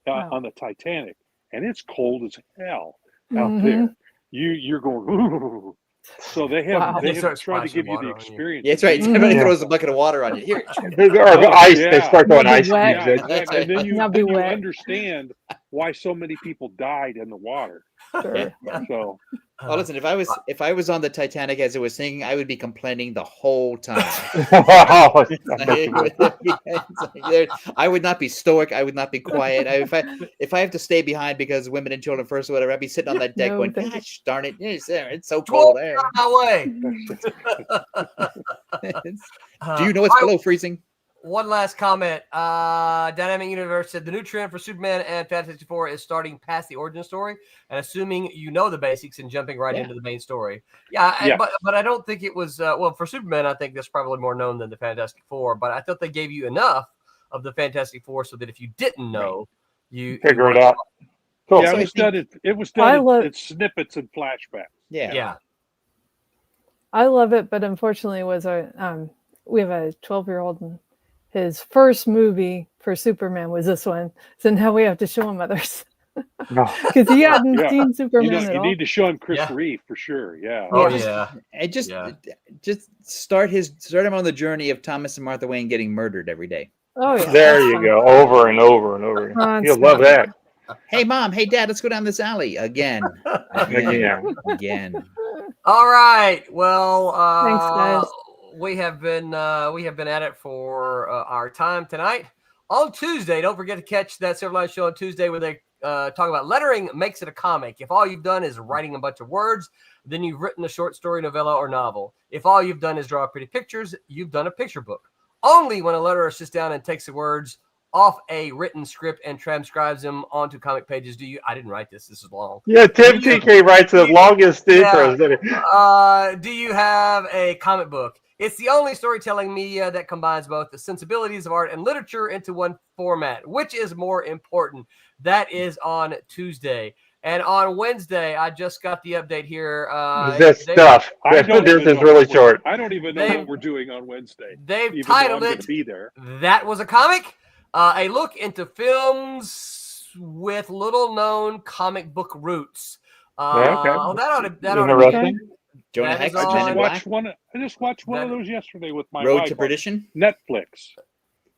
on the Titanic. And it's cold as hell out there. You're going, ooh. So they have tried to give you the experience. Yeah, that's right. Everybody throws a bucket of water on you. Here. Or ice. They start throwing ice. And then you understand why so many people died in the water. Sure. So. Well, listen. If I was on the Titanic as it was sinking, I would be complaining the whole time. I would not be stoic. I would not be quiet. If I have to stay behind because women and children first or whatever, I'd be sitting on that deck going, "Gosh darn it, it's so cold there." Do you know it's below freezing? One last comment. Dynamic Universe said the new trend for Superman and Fantastic Four is starting past the origin story and assuming you know the basics and jumping right into the main story. But I don't think it was for Superman. I think that's probably more known than the Fantastic Four. But I thought they gave you enough of the Fantastic Four so that if you didn't know, you figure it out. Cool. Yeah, So it was done in snippets and flashbacks. Yeah. I love it, but unfortunately, we have a 12-year-old, and his first movie for Superman was this one. So now we have to show him others because he hadn't seen Superman at all. You need to show him Chris Reeve for sure. Yeah. Oh yeah. And just start him on the journey of Thomas and Martha Wayne getting murdered every day. Oh yeah. There you go. Over and over and over. Constant. You'll love that. Hey mom, hey dad, let's go down this alley again. Again. All right. Well, Thanks, guys. We have been at it for our time tonight. On Tuesday, don't forget to catch that Silverline show on Tuesday where they talk about lettering makes it a comic. If all you've done is writing a bunch of words, then you've written a short story, novella, or novel. If all you've done is draw pretty pictures, you've done a picture book. Only when a letterer sits down and takes the words off a written script and transcribes them onto comic pages do you. I didn't write this. This is long. Yeah, Tim TK writes the longest intros. Do you have a comic book? It's the only storytelling media that combines both the sensibilities of art and literature into one format. Which is more important? That is on Tuesday. And on Wednesday, I just got the update here. This stuff. This is really short. I don't even know what we're doing on Wednesday. They've titled it, be there. That Was a Comic? A look into films with little-known comic book roots. Okay. Oh, that ought to be interesting. Jonah Hex, I just watched one of those yesterday with my Road wife to Perdition. Netflix.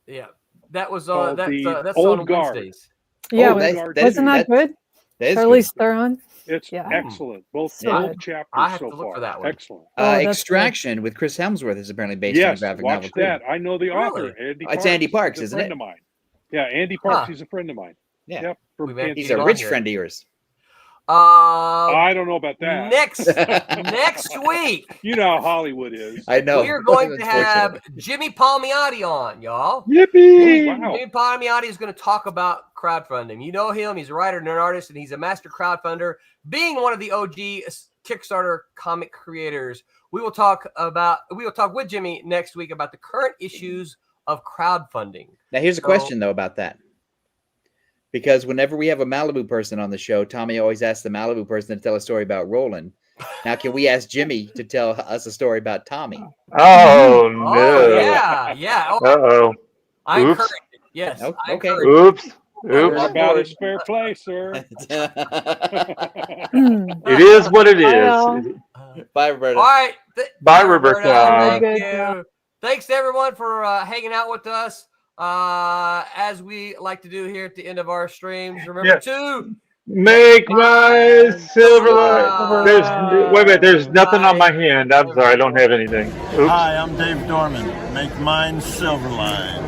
Yeah, that was on. That's Old on Guard. Wednesdays. Yeah, wasn't that good? Charlize Theron. It's excellent. Both chapters I have so to look far. for that one. Excellent. Extraction with Chris Hemsworth is apparently based on a graphic novel. Watch that. I know the author. It's Andy Parks, isn't it? Friend of mine. Yeah, Andy Parks. He's a friend of mine. Yeah. Yep. He's a rich friend of yours. I don't know about that. Next week. You know how Hollywood is. I know. We are going to have Jimmy Palmiotti on, y'all. Yippee! Oh, wow. Jimmy Palmiotti is going to talk about crowdfunding. You know him. He's a writer and an artist, and he's a master crowdfunder. Being one of the OG Kickstarter comic creators, we will talk with Jimmy next week about the current issues of crowdfunding. Now, here's a question, though, about that. Because whenever we have a Malibu person on the show, Tommy always asks the Malibu person to tell a story about Roland. Now, can we ask Jimmy to tell us a story about Tommy? Oh, no. Oh, yeah. Uh-oh. I encourage it. Yes. Okay. Oops. About his fair play, sir. It is what it is. Bye, Roberta. All right. Bye, Roberta. Thank you. Thanks to everyone for hanging out with us. As we like to do here at the end of our streams, remember to make my Silverline. Wait a minute, there's nothing on my hand. I'm sorry, I don't have anything. Oops. Hi, I'm Dave Dorman. Make mine Silverline.